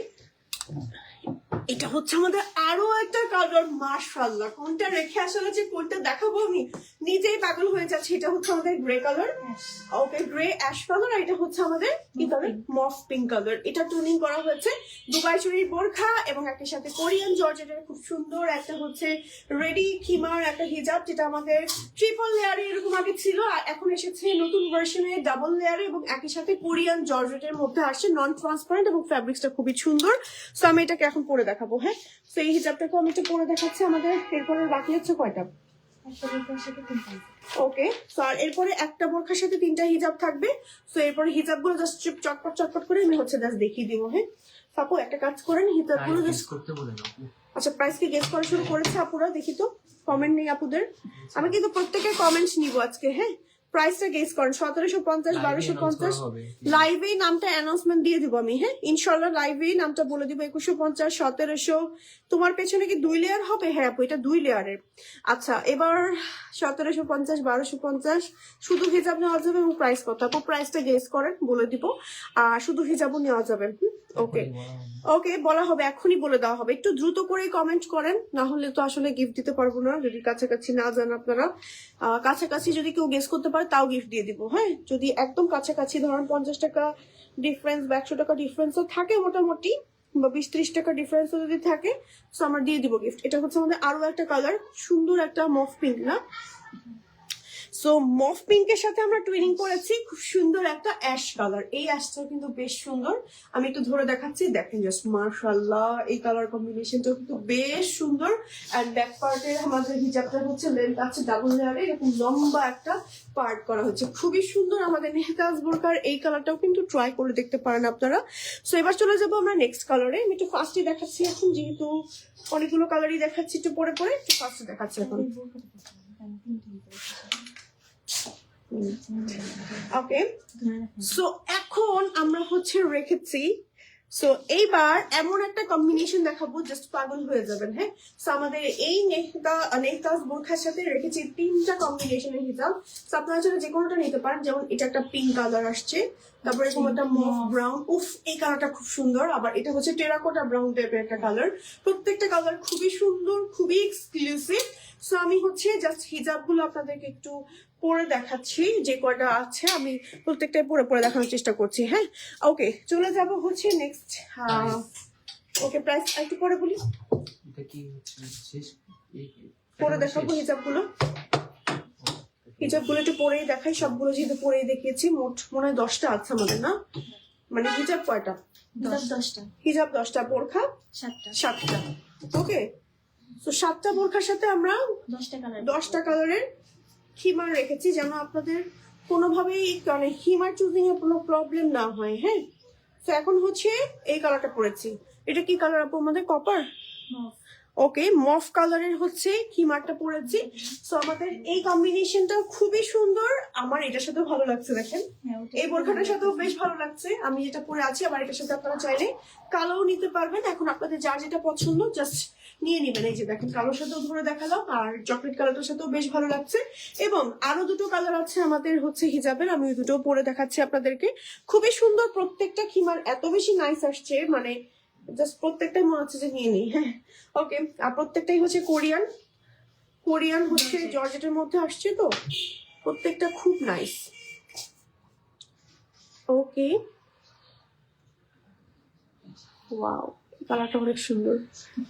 এটা হচ্ছে আমাদের আরো একটা কালার। মাশাআল্লাহ কোনটা রেখে আসলে যে কোনটা দেখাবো আমি নিজেই পাগল হয়ে যাচ্ছি। এটা হচ্ছে আমাদের grey colour, okay grey ash colour. আর এটা হচ্ছে আমাদের কি কালার? মফ পিঙ্ক কালার। এটা টুনিং করা হয়েছে দুবাই চুরির বোরখা এবং একই সাথে কোরিয়ান জর্জেটের খুব সুন্দর একটা হচ্ছে রেডি খিমার একটা হিজাব, যেটা আমাদের ট্রিপল লেয়ারে এরকম আগে ছিল, আর এখন এসেছে নতুন ভার্সনে ডাবল লেয়ারে এবং একই সাথে কোরিয়ান জর্জেটের মধ্যে আসছে, নন ট্রান্সপারেন্ট এবং ফ্যাব্রিক্সটা খুবই সুন্দর। সো আমি এটাকে এখন পরে দেখাবো। হ্যাঁ তো এই হিজাবটাকে আমি একটু পরে দেখাচ্ছি। আমাদের এরপরে বাকি হচ্ছে কয়টা? ওকে সো আর এরপরে একটা বোরখার সাথে 3টা হিজাব থাকবে। সো এরপরে হিজাব গুলো জাস্ট চটপট চটপট করে আমি হচ্ছে জাস্ট দেখিয়ে দিব। হ্যাঁ আপু একটা কাজ করেন, হিজাব গুলো জাস্ট করতে বলেন। আচ্ছা প্রাইস কি গেস করা শুরু করেছে আপুরা? দেখি তো কমেন্ট নেই আপুদের, আমি কিন্তু প্রত্যেকের কমেন্ট নিব আজকে। হ্যাঁ প্রাইসটা গেস করেন, 1750, 1250। হবে লাইভেই নামটা অ্যানাউন্সমেন্ট দিয়ে দিব আমি, হ্যাঁ ইনশাল্লাহ লাইভেই নামটা বলে দিব। 2150, 1700। তোমার পেছনে কি 2 লেয়ার হবে? হ্যাঁ আপু এটা 2 লেয়ারের। আচ্ছা এবার 1750, 1250 শুধু হিজাব নেওয়া যাবে। এবং প্রাইস কত আপু? প্রাইসটা গেস করেন, বলে দিব। আর শুধু হিজাবও নেওয়া যাবে। ওকে ওকে, বলা হবে, এখনই বলে দেওয়া হবে। একটু দ্রুত করে কমেন্ট করেন, না হলে তো আসলে গিফট দিতে পারবো না যদি কাছাকাছি না যান আপনারা। কাছাকাছি যদি কেউ গেস করতে পারে তাও গিফট দিয়ে দিব, হ্যাঁ যদি একদম কাছাকাছি ধরেন 50 টাকা ডিফারেন্স বা 100 টাকা ডিফারেন্সও থাকে মোটামুটি, বা 20-30 টাকা ডিফারেন্সও যদি থাকে, তো আমরা দিয়ে দিব গিফট। এটা হচ্ছে আমাদের আরো একটা কালার, সুন্দর একটা মফ পিঙ্ক না? সো মফ পিঙ্কের সাথে আমরা টুইনিং করেছি খুব সুন্দর একটা অ্যাশ কালার। এই অ্যাশটাও কিন্তু বেশ সুন্দর, আমি একটু ধরে দেখাচ্ছি, দেখেন জাস্ট মাশাআল্লাহ এই কালার কম্বিনেশনটাও কিন্তু বেশ সুন্দর। আর ব্যাক পার্টের আমাদের হিজাবটা হচ্ছে লেন্থ আছে ডাবল লেয়ারে, এরকম লম্বা একটা পার্ট করা হচ্ছে, খুবই সুন্দর। আমাদের নেহতাজ বোরকার এই কালারটাও কিন্তু ট্রাই করে দেখতে পারেন আপনারা। সো এবার চলে যাবো আমরা নেক্সট কালারে। আমি একটু ফার্স্টে দেখাচ্ছি এখন, যেহেতু অনেকগুলো কালারই দেখাচ্ছি, একটু পরে পরে একটু ফার্স্টে দেখাচ্ছি এখন। ওকে সো এখন আমরা হচ্ছে রেখেছি। সো এইবার এমন একটা কম্বিনেশন দেখাবো জাস্ট পাগল হয়ে যাবেন, হ্যাঁ। সো আমাদের এই নেহতাজ বোরখার সাথে রেখেছি 3টা কম্বিনেশনের হিজাব। সো আপনারা চাইলে যে কোনোটা নিতে পারেন, যেমন এটা একটা পিঙ্ক কালার আসছে, তারপরে এরকম একটা মফ ব্রাউন, উফ এই কালারটা খুব সুন্দর। আবার এটা হচ্ছে টেরাকোটা ব্রাউন টাইপের একটা কালার। প্রত্যেকটা কালার খুবই সুন্দর, খুবই এক্সক্লুসিভ। সো আমি হচ্ছে জাস্ট হিজাব গুলো আপনাদেরকে একটু পরে দেখাচ্ছি, যে কয়টা আছে আমি প্রত্যেকটাই পরে পরে দেখানোর চেষ্টা করছি, হ্যাঁ। ওকে চলে যাব হচ্ছে নেক্সট। ওকে প্রাইস একটু পরে বলি, এটা কি হচ্ছে শেষ পরে দেখাবো হিজাবগুলো। হিজাবগুলো একটু পরেই দেখাই, সবগুলো যেহেতু পরেই দেখিয়েছি। মোট মনে হয় 10টা আছে আমাদের, না মানে হিজাব কয়টা? হিজাব 10টা, হিজাব 10টা, বোরখা 7টা। ওকে তো 7টা বোরখার সাথে আমরা 10টা কালার 10টা কালারের হিমার রেখেছি, যেন আপনাদের কোনোভাবেই মানে হিমার চুজিং এর কোনো প্রবলেম না হয়, হ্যাঁ। তো এখন হচ্ছে এই কালারটা পরেছি, এটা কি কালার আপু? আমাদের কপার। ওকে মফ কালারের হচ্ছে হিমারটা পরেছি। সো আমাদের এই কম্বিনেশনটা খুবই সুন্দর, আমার এটার সাথেও ভালো লাগছে। দেখেন এই বোরখাটার সাথেও বেশ ভালো লাগছে, আমি যেটা পরে আছি। আবার এটার সাথে আপনারা চাইলে কালোও নিতে পারবেন, এখন আপনাদের যার যেটা পছন্দ জাস্ট নিয়ে নিবেন। এই যে দেখেন কালোর সাথেও ধরে দেখালাম, আর চকলেট কালারটার সাথেও বেশ ভালো লাগছে। এবং আরো দুটো কালার আছে আমাদের হচ্ছে হিজাবের, আমি দুটো পরে দেখাচ্ছি আপনাদেরকে। খুবই সুন্দর প্রত্যেকটা খিমার, এত বেশি নাইস আসছে, মানে জাস্ট প্রত্যেকটাই মনে হচ্ছে যে নিয়ে নিই, হ্যাঁ। ওকে আর প্রত্যেকটাই হচ্ছে কোরিয়ান হচ্ছে জর্জেটের মধ্যে আসছে, তো প্রত্যেকটা খুব নাইস। ওকে ওয়াও কালারটা অনেক সুন্দর।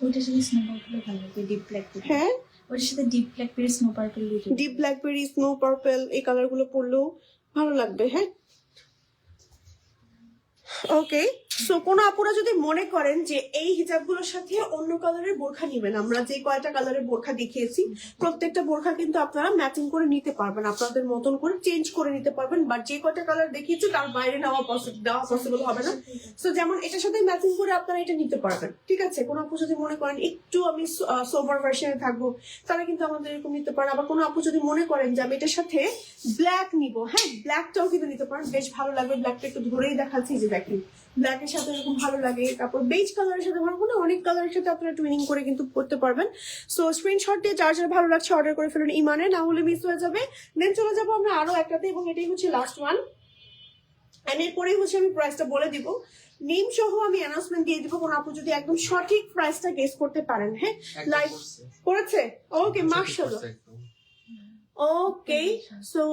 ওইটার সাথে স্নো পার্পল ভালো লাগবে, ডিপ ব্ল্যাক। হ্যাঁ ওটার সাথে deep blackberry snow purple, deep blackberry snow purple এই কালার গুলো পরলেও ভালো লাগবে, হ্যাঁ। ওকে সো কোনো আপুরা যদি মনে করেন যে এই হিজাবগুলোর সাথে অন্য কালারের বোরখা নিবেন, আমরা যে কয়টা কালারের বোরখা দেখিয়েছি প্রত্যেকটা বোরখা কিন্তু আপনারা ম্যাচিং করে নিতে পারবেন, আপনাদের মতন করে চেঞ্জ করে নিতে পারবেন। বাট যে কয়টা কালার দেখিয়েছি তার বাইরে দেওয়া পসিবল হবে না। সো যেমন এটার সাথে ম্যাচিং করে আপনারা এটা নিতে পারবেন, ঠিক আছে। কোনো আপু যদি মনে করেন একটু আমি সোবার ভার্সনে থাকবো, তারা কিন্তু আমাদের এরকম নিতে পারেন। আবার কোনো আপু যদি মনে করেন যে আমি এটার সাথে ব্ল্যাক নিব, হ্যাঁ ব্ল্যাকটাও কিন্তু নিতে পারেন, বেশ ভালো লাগবে। ব্ল্যাকটা একটু ধরেই দেখাচ্ছি, যে দেখেন ব্ল্যাকের সাথে এরকম ভালো লাগে। তারপর বেজ কালারের সাথে ভালো না, অনেক কালারের সাথে আপনারা টুইনিং করে কিন্তু করতে পারবেন। সো স্ক্রিনশট দিয়ে যার যার ভালো লাগছে অর্ডার করে ফেলুন ইমানে, না হলে মিস হয়ে যাবে। দেন চলে যাবো আমরা আরো একটাতে, এবং এটাই হচ্ছে লাস্ট ওয়ান। এন্ড এরপরেই হচ্ছে আমি প্রাইসটা বলে দিব, নেম সহ আমি অ্যানাউন্সমেন্ট দিয়ে দিব। কোন আপু যদি একদম সঠিক প্রাইসটা গেস করতে পারেন, হ্যাঁ লাইভ করেছে। ওকে মাশাআল্লাহ। ওকে সো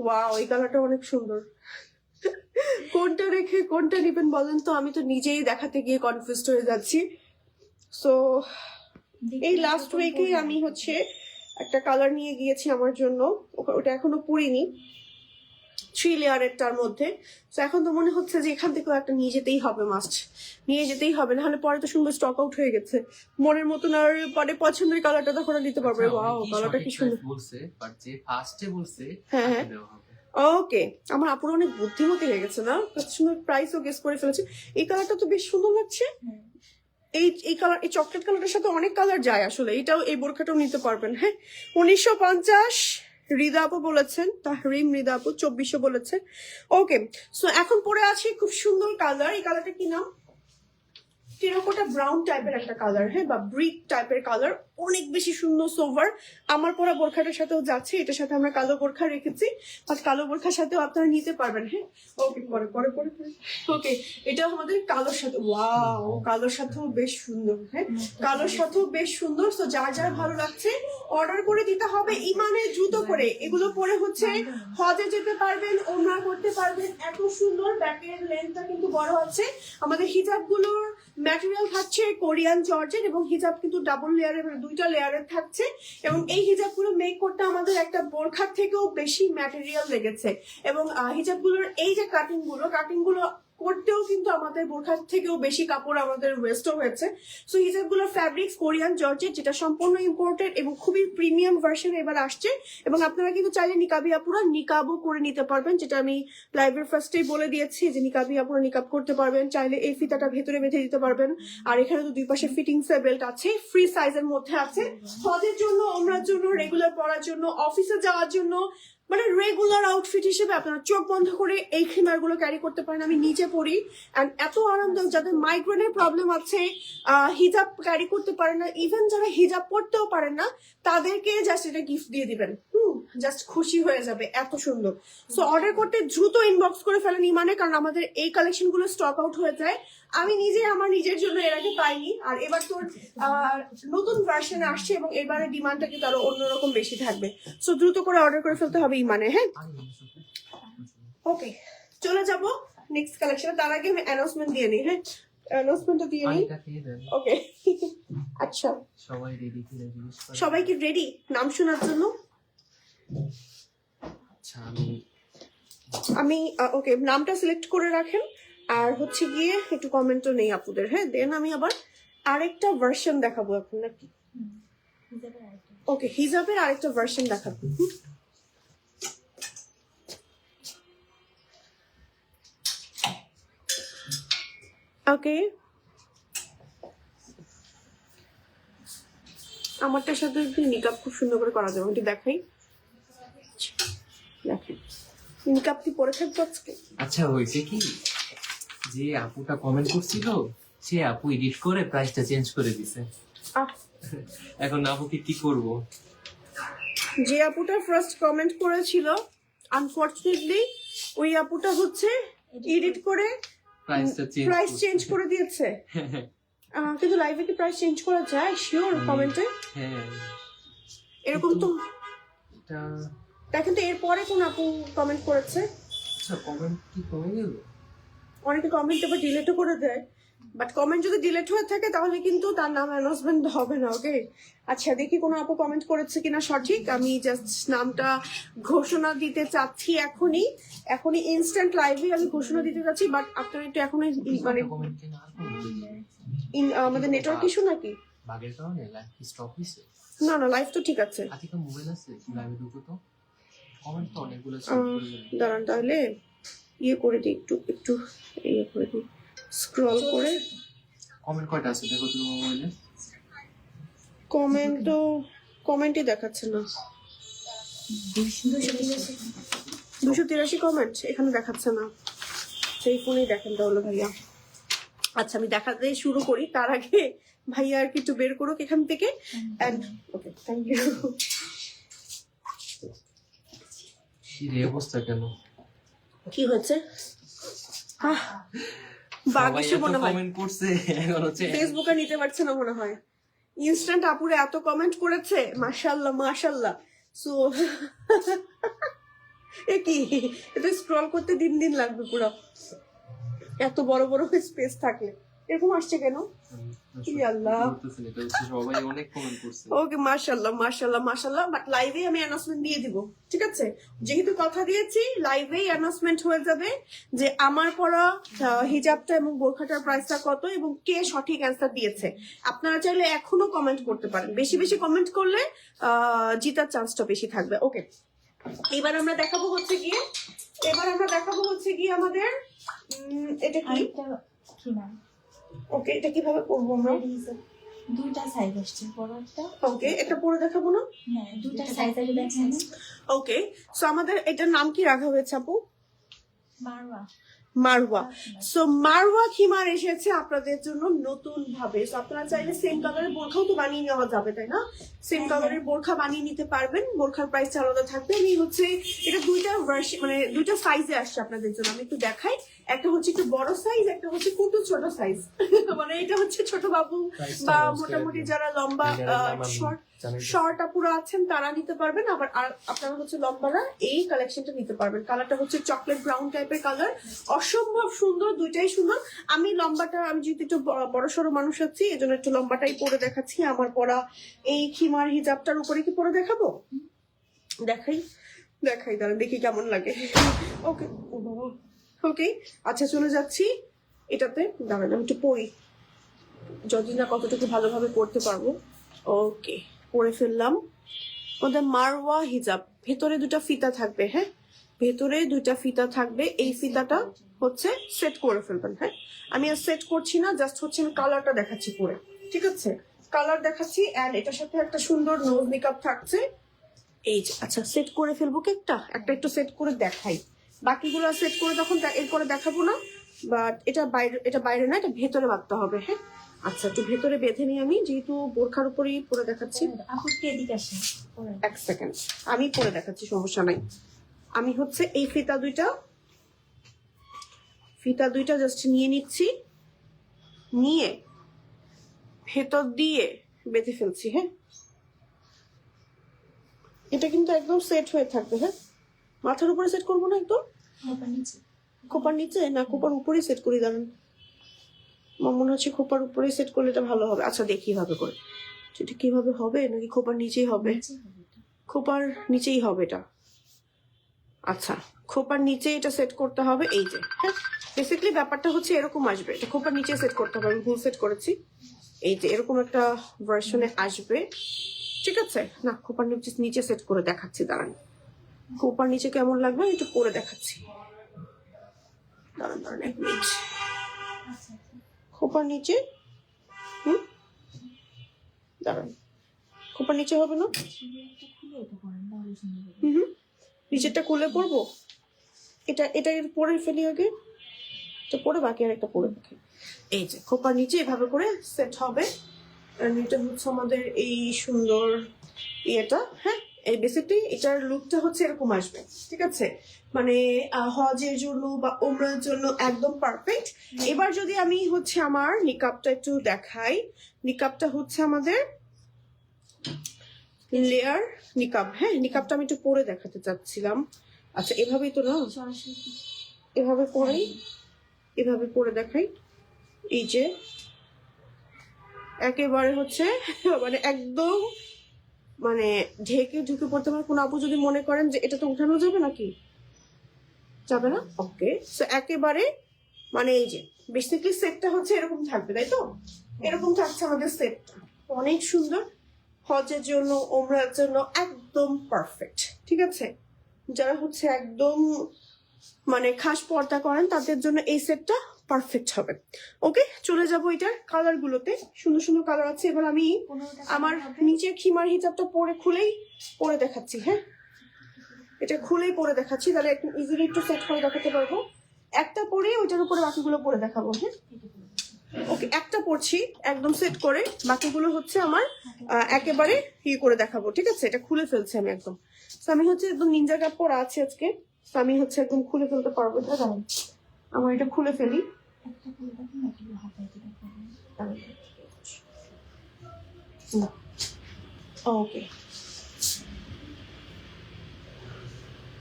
ওয়াও এই কালারটা অনেক সুন্দর। কোনটা রেখে কোনটা নিবেন বলেন তো, আমি তো নিজেই দেখাতে গিয়ে কনফিউজড হয়ে যাচ্ছি। সো এই লাস্ট উইকে আমি হচ্ছে একটা কালার নিয়ে গিয়েছি আমার জন্য, ওটা এখনো পরিনি, 3 লেয়ারেরটার মধ্যে। তো এখন তো মনে হচ্ছে যে এখান থেকেও একটা নিয়ে যেতেই হবে, মাস্ট নিয়ে যেতেই হবে, নাহলে পরে তো শুনবো স্টক আউট হয়ে গেছে। মনের মতন আর পরে পছন্দের কালারটা তখন আর নিতে পারবে। ওয়াও কালারটা কি সুন্দর বলছে, বাট যে ফার্স্টে বলছে হ্যাঁ হ্যাঁ ওকে আমার আপুর অনেক বুদ্ধিমতী হয়ে গেছে না, কত সুন্দর প্রাইসও গেস করে ফেলেছে। এই কালারটা তো বেশ সুন্দর লাগছে। এই কালার, এই চকলেট কালারটার সাথে অনেক কালার যায় আসলে। এটাও এই বোরখাটাও নিতে পারবেন, হ্যাঁ 1950 রিদা আপু বলেছেন, তাহরিম রিদা আপু 2400 বলেছে। ওকে, সো এখন পরে আছে খুব সুন্দর কালার। এই কালারটা কি নাম? টেরাকোটা ব্রাউন টাইপের একটা কালার, হ্যাঁ, বা ব্রিক টাইপের কালার, অনেক বেশি সুন্দর সোভার। আমার পরা বোরখাটার সাথেও যাচ্ছে, এটার সাথে আমরা কালো বোরখা রেখেছি, আর কালো বোরখার সাথেও আপনারা নিতে পারবেন। হ্যাঁ, ওকে, পরে পরে পরে ওকে, এটাও আমাদের কালোর সাথে, ওয়াও, কালোর সাথেও বেশ সুন্দর। হ্যাঁ, কালোর সাথেও বেশ সুন্দর। তো যার যার ভালো লাগছে অর্ডার করে দিতে হবে ইমানের জুতো করে। এগুলো পরে হচ্ছে হজে যেতে পারবেন, ওমরা করতে পারবেন। এত সুন্দর, ব্যাকের লেন্থটা কিন্তু বড় আছে। আমাদের হিজাবগুলোর ম্যাটেরিয়াল থাকছে কোরিয়ান জর্জেট, এবং হিজাব কিন্তু ডাবল লেয়ারের, মানে 2টা লেয়ারের থাকছে। এবং এই হিজাবগুলো মেক করতে আমাদের একটা বোরখার থেকেও বেশি ম্যাটেরিয়াল লেগেছে। এবং হিজাবগুলোর এই যে কাটিংগুলো করতেও কিন্তু আমাদের বোরখার থেকেও বেশি কাপড় আমাদের ওয়েস্টও হয়েছে। সো হিজাবগুলোর ফ্যাব্রিক্স কোরিয়ান জর্জেট, যেটা সম্পূর্ণ ইম্পোর্টেড এবং খুবই প্রিমিয়াম ভার্সন এবার আসছে। এবং আপনারা কিন্তু চাইলে নিকাবি আপুরা নিকাবও করে নিতে পারবেন, যেটা আমি লাইভের ফার্স্টেই বলে দিয়েছি যে নিকাবি আপুরা নিকাব করতে পারবেন। চাইলে এই ফিতাটা ভেতরে বেঁধে দিতে পারবেন। আর এখানে তো দুই পাশে ফিটিংস এর বেল্ট আছে, ফ্রি সাইজের মধ্যে আছে। হজের জন্য, ওমরার জন্য, রেগুলার পরার জন্য, অফিসে যাওয়ার জন্য, মানে রেগুলার আউটফিট হিসেবে আপনারা চোখ বন্ধ করে এই খিমারগুলো ক্যারি করতে পারেন। আমি নিজে পরি, এন্ড এত আরামদায়ক। যাদের মাইগ্রেনের প্রবলেম আছে, হিজাব ক্যারি করতে পারে না, ইভেন যারা হিজাব পরতেও পারেন না, তাদেরকে জাস্ট এটা গিফট দিয়ে দিবেন, জাস্ট খুশি হয়ে যাবে, এত সুন্দর। সো অর্ডার করতে দ্রুত ইনবক্স করে ফেলেন ইমানে, কারণ আমাদের এই কালেকশন গুলো স্টক আউট হয়ে যায়। আমি নিজে আমার নিজের জন্য এর আগে পাইনি, আর এবার তোর নতুন ভার্সন আসছে, এবং এবারে ডিমান্ডটা কিন্তু আরো অন্যরকম বেশি থাকবে। সো দ্রুত করে অর্ডার করে ফেলতে হবে ইমানে। হ্যাঁ, ওকে, চলে যাব নেক্সট কালেকশনে। তার আগে আমি অ্যানাউন্সমেন্ট দিয়ে নিই। হ্যাঁ, অ্যানাউন্সমেন্টটা দিয়ে নিই। ওকে, আচ্ছা, সবাই রেডি কিনা জিজ্ঞেস করে। সবাই কি রেডি নাম শোনার জন্য? আচ্ছা, আমি ওকে, নামটা সিলেক্ট করে রাখেন। আর হচ্ছে গিয়ে একটু কমেন্টও নেই আপুদের। হ্যাঁ, দেন আমি আবার আরেকটা ভার্সন দেখাবো এখন, নাকি? ওকে, হিজাবের আরেকটা ভার্সন দেখাবো। ওকে, আমারটার সাথে নিকাব খুব সুন্দর করে করা যাবে, একটু দেখাই। দেখেন, নিকাব কি পরে থাকবো আজকে? আচ্ছা, হয়েছে কি, যে আপুটা কমেন্ট করছিল, সে আপু এডিট করে প্রাইসটা চেঞ্জ করে দিছে। এখন আপুকে কি করব? যে আপুটা ফার্স্ট কমেন্ট করেছিল, আনফরচুনেটলি ওই আপুটা হচ্ছে এডিট করে প্রাইস চেঞ্জ করে দিয়েছে। কিন্তু লাইভে কি প্রাইস চেঞ্জ করা যায় শিওর? কমেন্টে হ্যাঁ, এরকম তো দেখেন তো। এরপরে কোন আপু কমেন্ট করেছে? আচ্ছা, কমেন্ট কি কমে গেল? অনেকে কমেন্ট আবার ডিলিটও করে দেয়, বাট কমেন্ট যদি ডিলিট হয়ে থাকে তাহলে কিন্তু তার নাম অ্যানাউন্সমেন্ট হবে না। ওকে, আচ্ছা, দেখি কোনো আপু কমেন্ট করেছে কিনা সঠিক। আমি জাস্ট নামটা ঘোষণা দিতে চাচ্ছি এখনই ইনস্ট্যান্ট লাইভে আমি ঘোষণা দিতে চাচ্ছি। বাট আপনারা একটু এখনই মানে আমাদের নেটওয়ার্ক ইস্যু নাকি? বাগের কারণে লাইভ স্টপ হইছে? না না, লাইভ তো ঠিক আছে। আতিকা মোবাইল আছে, লাইভে ঢুকো তো। কমেন্ট তো অনেকগুলো দাঁড়ান, তাহলে ইয়ে করে দিই, একটু ইয়ে করে দিই, স্ক্রল করে। কমেন্ট কয়টা আছে দেখো তুমি মোবাইলে। কমেন্ট তো কমেন্টই দেখাচ্ছে না। 283 কমেন্ট এখানে দেখাচ্ছে না। সেই ফোনেই দেখেন তাহলে ভাইয়া। আচ্ছা, আমি দেখাতে শুরু করি, তার আগে ভাইয়া আর কি একটু বের করুক এখান থেকে। ওকে, থ্যাংক ইউ। কি রে অবস্থা কেন? কি হয়েছে? বাগ ইস্যু মনে হয়। কমেন্ট করছে, এখন হচ্ছে ফেসবুকে নিতে পারছে না মনে হয়। ইনস্ট্যান্ট আপুরে এত কমেন্ট করেছে, মাশাআল্লাহ মাশাআল্লাহ। সো এ কি, এটা স্ক্রল করতে দিন লাগবে পুরো, এত বড় বড় স্পেস থাকলে। এরকম আসছে কেন? কি আল্লাহ, সবাই অনেক কমেন্ট করছে। ওকে, মাশাআল্লাহ মাশাআল্লাহ মাশাআল্লাহ। বাট লাইভে আমি অ্যানাউন্সমেন্ট দিয়ে দিব, ঠিক আছে? যেহেতু কথা দিয়েছি, লাইভেই অ্যানাউন্সমেন্ট হয়ে যাবে যে আমার পরা হিজাবটা এবং বোরখাটার প্রাইসটা কত, এবং কে সঠিক অ্যান্সার দিয়েছে। আপনারা চাইলে এখনো কমেন্ট করতে পারেন, বেশি বেশি কমেন্ট করলে জিতার চান্সটা বেশি থাকবে। ওকে, এবার আমরা দেখাবো হচ্ছে গিয়ে আমাদের এটা কি। ওকে, এটা কিভাবে করবো আমরা? দুইটা সাইজ আসছে, বড় একটা। ওকে, এটা পরে দেখাবো না? হ্যাঁ, দুইটা সাইজ আছে দেখেন। ওকে, সো আমাদের এটার নাম কি রাখা হয়েছে আপু? মারওয়া। মারওয়া। সো মারওয়া খিমার এসেছে আপনাদের জন্য নতুন ভাবে। সো আপনারা চাইলে সেম কালারের বোরখাও তো বানিয়ে নেওয়া যাবে, তাই না? সেম কালারের বোরখা বানিয়ে নিতে পারবেন, বোরখার প্রাইস আলাদা থাকবে। আমি হচ্ছে এটা দুইটা ভার্সন, মানে দুইটা সাইজে আসছে আপনাদের জন্য। আমি একটু দেখাই, একটা হচ্ছে একটু বড় সাইজ, একটা হচ্ছে একটু ছোট সাইজ। মানে এটা হচ্ছে ছোট বাবু বা মোটামুটি যারা লম্বা শর্ট আপুরা আছেন তারা নিতে পারবেন, আবার আপনারা হচ্ছে লম্বারা এই কালেকশনটা নিতে পারবেন। কালারটা হচ্ছে চকলেট ব্রাউন টাইপের কালার, অসম্ভব সুন্দর, দুইটাই সুন্দর। আমি লম্বাটা, আমি যেহেতু একটু বড় সড়ো মানুষ আছি, এই জন্য একটু লম্বাটাই পরে দেখাচ্ছি। আমার পরা এই খিমার হিজাবটার উপরে কি পরে দেখাবো? দেখাই দেখাই, দাঁড়ান দেখি কেমন লাগে। ওকে ওকে, আচ্ছা চলে যাচ্ছি এটাতে। দাঁড়ান আমি একটু পরি, যদি না কতটুকু ভালোভাবে পড়তে পারবো। ওকে, পরে ফেললাম। ওদের মারওয়া হিজাব, ভেতরে দুটা ফিতা থাকবে। হ্যাঁ, ভেতরে দুইটা ফিতা থাকবে। এই ফিতাটা হচ্ছে সেট করে ফেলবেন। হ্যাঁ, আমি আর সেট করছি না, জাস্ট হচ্ছে আমি কালারটা দেখাচ্ছি পরে, ঠিক আছে? কালার দেখাচ্ছি। এন্ড এটার সাথে একটা সুন্দর নোজ মেকআপ থাকছে। এই যে, আচ্ছা সেট করে ফেলবো কি একটা একটু সেট করে দেখাই। বাকিগুলো সেট করে তখন এরপরে দেখাবো না। বাট এটা বাইরে না, এটা ভেতরে বাঁধতে হবে। হ্যাঁ, আচ্ছা একটু ভেতরে বেঁধে নিই আমি, যেহেতু বোরখার উপরেই পরে দেখাচ্ছি। আপনি এদিকে আসেন, এক সেকেন্ড, আমি পরে দেখাচ্ছি, সমস্যা নাই। আমি হচ্ছে এই ফিতা দুইটা জাস্ট নিয়ে নিচ্ছি, নিয়ে ভেতর দিয়ে বেঁধে ফেলছি। হ্যাঁ, এটা কিন্তু একদম সেট হয়ে থাকবে। হ্যাঁ, মাথার উপরে সেট করবো না, একদম খোপার নিচে না, খোপার উপরেই সেট করি। দাঁড়ান, আমার মনে হচ্ছে খোপার উপরেই সেট করলে এটা ভালো হবে। আচ্ছা দেখি ভাবে করে সেটা কিভাবে হবে, নাকি খোপার নিচেই হবে? খোপার নিচেই হবে এটা। আচ্ছা, খোপার নিচে এটা সেট করতে হবে। এই যে, হ্যাঁ, বেসিক্যালি ব্যাপারটা হচ্ছে এরকম আসবে। এটা খোপার নিচে সেট করতে হবে, আমি ভুল সেট করেছি। এই যে এরকম একটা ভার্সনে আসবে, ঠিক আছে? না, খোপার নিচে সেট করে দেখাচ্ছি। দাঁড়ান, খোপার নিচে কেমন লাগবে একটু পরে দেখাচ্ছি। দাঁড়ান এক মিনিট। খোপার নিচে, দাঁড়ান, খোপার নিচে হবে না? নিচেরটা খুলে পরবো। এটা পরে ফেলি আগে, এটা পরে বাকি আর একটা পরে রাখি। এই যে খোপার নিচে এভাবে করে সেট হবে। এটা হচ্ছে আমাদের এই সুন্দর ইয়েটা। হ্যাঁ, এই বেসিকলি এটার লুকটা হচ্ছে এরকম আসবে, ঠিক আছে? মানে হজের জন্য বা ওমরার জন্য একদম পারফেক্ট। এবার যদি আমি হচ্ছে আমার নিকাবটা একটু দেখাই, নিকাবটা হচ্ছে আমাদের লেয়ার নিকাব। হ্যাঁ, নিকাবটা আমি একটু পরে দেখাতে চাচ্ছিলাম। আচ্ছা এভাবেই তো না, এভাবে পরেই, এভাবে পরে দেখাই। এই যে একেবারে হচ্ছে মানে একদম মানে ঢুকে পড়তে পারে। কোনো আপু যদি মনে করেন যে এটা তো উঠানো যাবে নাকি, যাবে না? ওকে, সো একেবারে মানে এই যে বেসিক্যালি সেটটা হচ্ছে এরকম থাকবে, তাই তো? এরকম থাকছে আমাদের সেটটা, অনেক সুন্দর। হজের জন্য ওমরার জন্য একদম পারফেক্ট, ঠিক আছে? যারা হচ্ছে একদম মানে খাস পর্দা করেন তাদের জন্য এই সেটটা পারফেক্ট হবে। ওকে, চলে যাবো এটার কালার গুলোতে। সুন্দর সুন্দর কালার আছে। এবার আমি আমার নিচের খিমার হিজাবটা পরে দেখাচ্ছি। হ্যাঁ, এটা খুলেই পরে দেখাচ্ছি, তাহলে একটু ইজিলি একটু সেট করে দেখাতে পারবো। একটা পরে ওইটার উপরে বাকিগুলো পরে দেখাবো। হ্যাঁ, ওকে, একটা পরছি একদম সেট করে, বাকিগুলো হচ্ছে আমার একেবারে ইয়ে করে দেখাবো, ঠিক আছে? এটা খুলে ফেলছি আমি একদম। আমি হচ্ছে একদম নিনজা কাপ পরা আছে আজকে, আমি হচ্ছে একদম খুলে ফেলতে পারবো। এটা জানেন, আমার এটা খুলে ফেলি। ওকে,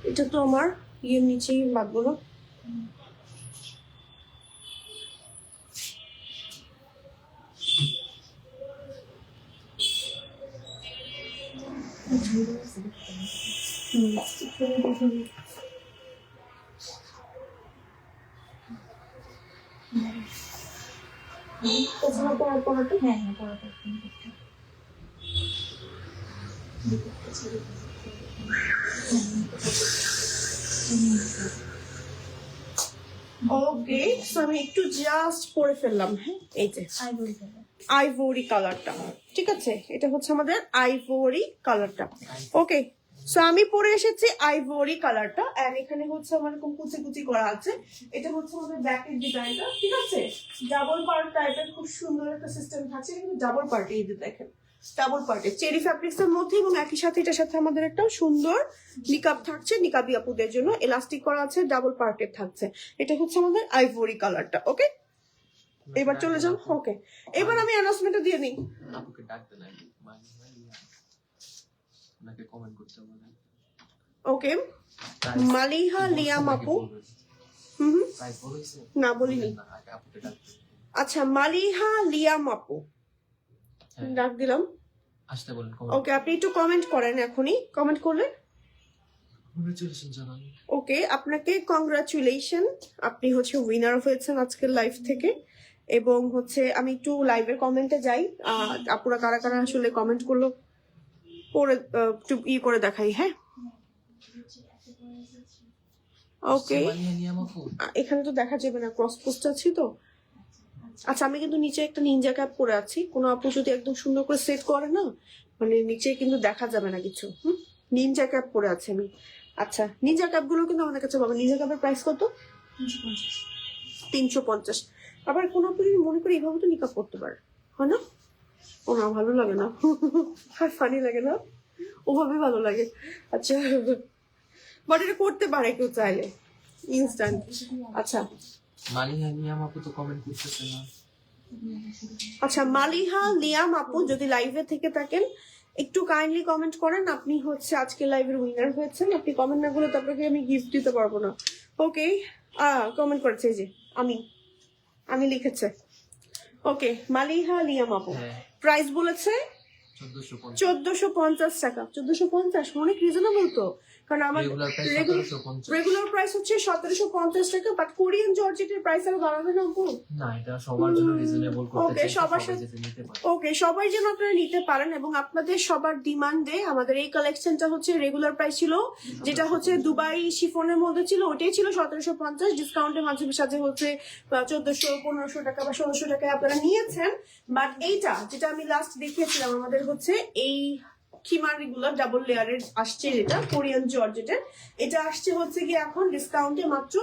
এটা তো আমার ইয়ের নিচেই বাঁধবো না। ওকে, সো আমি একটু জাস্ট পরে ফেললাম। হ্যাঁ, এই যে আইভরি কালার। আইভরি কালারটা, ঠিক আছে, এটা হচ্ছে আমাদের আইভরি কালারটা। ওকে, সো আমি পরে এসেছি আইভরি কালারটা, এন্ড এখানে হচ্ছে আমার এরকম কুচি কুচি করা আছে। এটা হচ্ছে আমাদের ব্যাকের ডিজাইনটা, ঠিক আছে, ডাবল পার্ট টাইপের খুব সুন্দর একটা সিস্টেম থাকছে, কিন্তু ডাবল পার্ট, এই যে দেখেন ডাবল পার্টে চেরি ফ্যাব্রিক্স এর মধ্যে, এবং একই সাথে এটার সাথে আমাদের একটা সুন্দর নিকাব থাকছে, নিকাবি আপুদের জন্য এলাস্টিক করা আছে, ডাবল পার্টের থাকছে। এটা হচ্ছে আমাদের আইভরি কালারটা। ওকে, এবার চলে যান। ওকে, এবার আমি অ্যানাউন্সমেন্টটা দিয়ে নিই। আপুকে ডাকতে লাগবে, ওনাকে কমেন্ট করতে বলেন। ওকে, মালিহা লিয়াম আপু। হুম, প্রাইস বলেছে না বলিনি। না, আগে আপুকে ডাকতে। আচ্ছা, মালিহা লিয়াম আপু হ্যাঁ, ডাক দিলাম। আসতে বলেন। ওকে, আপনি একটু কমেন্ট করেন, এখনই কমেন্ট করলে। কংগ্রাচুলেশন জানান। ওকে, আপনাকে কংগ্রাচুলেশন, আপনি হচ্ছে উইনার হয়েছেন আজকের লাইভ থেকে। এবং হচ্ছে আমি একটু লাইভের কমেন্টে যাই, আপুরা কারা কারা আসলে কমেন্ট করলো পরে একটু করে দেখাই। হ্যাঁ, ওকে, মালিয়া নিয়াম আপু, এখানে তো দেখা যাবে না, ক্রস পোস্ট আছি তো। আচ্ছা, আমি কিন্তু নিচে একটা নিনজা ক্যাপ পরে আছি, কোনো আপু যদি একদম সুন্দর করে সেট করে না, মানে নিচে কিন্তু দেখা যাবে না কিছু। নিনজা ক্যাপ পরে আছি আমি। আচ্ছা, নিনজা ক্যাপ গুলো কিন্তু আমাদের কাছে পাবেন। নিনজা ক্যাপের প্রাইস কত? 350। আবার কোনো আপু যদি মনে করি এইভাবে তো নিকাপ করতে পারে, হয় না? ও না, ভালো লাগে না, আর ফানি লাগে না, ওভাবে ভালো লাগে। আচ্ছা, বাট এটা করতে পারে কেউ চাইলে ইনস্ট্যান্ট। আচ্ছা, মালিয়া নিয়াম আপু তো কমেন্ট করতেছে না। আচ্ছা, মালিহা লিয়াম আপু যদি লাইভে থেকে থাকেন একটু কাইন্ডলি কমেন্ট করেন, আপনি হচ্ছে আজকে লাইভের উইনার হয়েছেন। আপনি কমেন্ট না করলে তো আপনাকে আমি গিফট দিতে পারবো না। ওকে, কমেন্ট করেছে, এই যে আমি লিখেছে। ওকে, মালিহা লিয়াম আপু হ্যাঁ, প্রাইস বলেছে 1450। 1450 টাকা। 1450 অনেক রিজনেবল তো, কারণ আমার রেগুলার প্রাইস 1750। রেগুলার প্রাইস হচ্ছে 1750 টাকা, বাট কোরিয়ান জর্জেটের প্রাইস আরো বাড়াবে না আপু? না, এটা সবার জন্য রিজনেবল করতে ওকে, চাই, সবার সবাই সাথে যাতে নিতে পারে। ওকে, সবাই যেন আপনারা নিতে পারেন। এবং আপনাদের সবার ডিমান্ডে আমাদের এই কালেকশনটা হচ্ছে রেগুলার প্রাইস ছিল, যেটা হচ্ছে দুবাই শিফনের মধ্যে ছিল, ওটাই ছিল 1750। ডিসকাউন্টের মাঝে সাথে হচ্ছে 1400, 1500 টাকা বা 1600 টাকায় আপনারা নিয়েছেন। বাট এইটা যেটা আমি লাস্ট দেখিয়েছিলাম, আমাদের হচ্ছে এই খিমার রেগুলার ডাবল লেয়ারের আসছে, যেটা কোরিয়ান জর্জেটের, এটা আসছে হচ্ছে কি এখন ডিসকাউন্টে মাত্র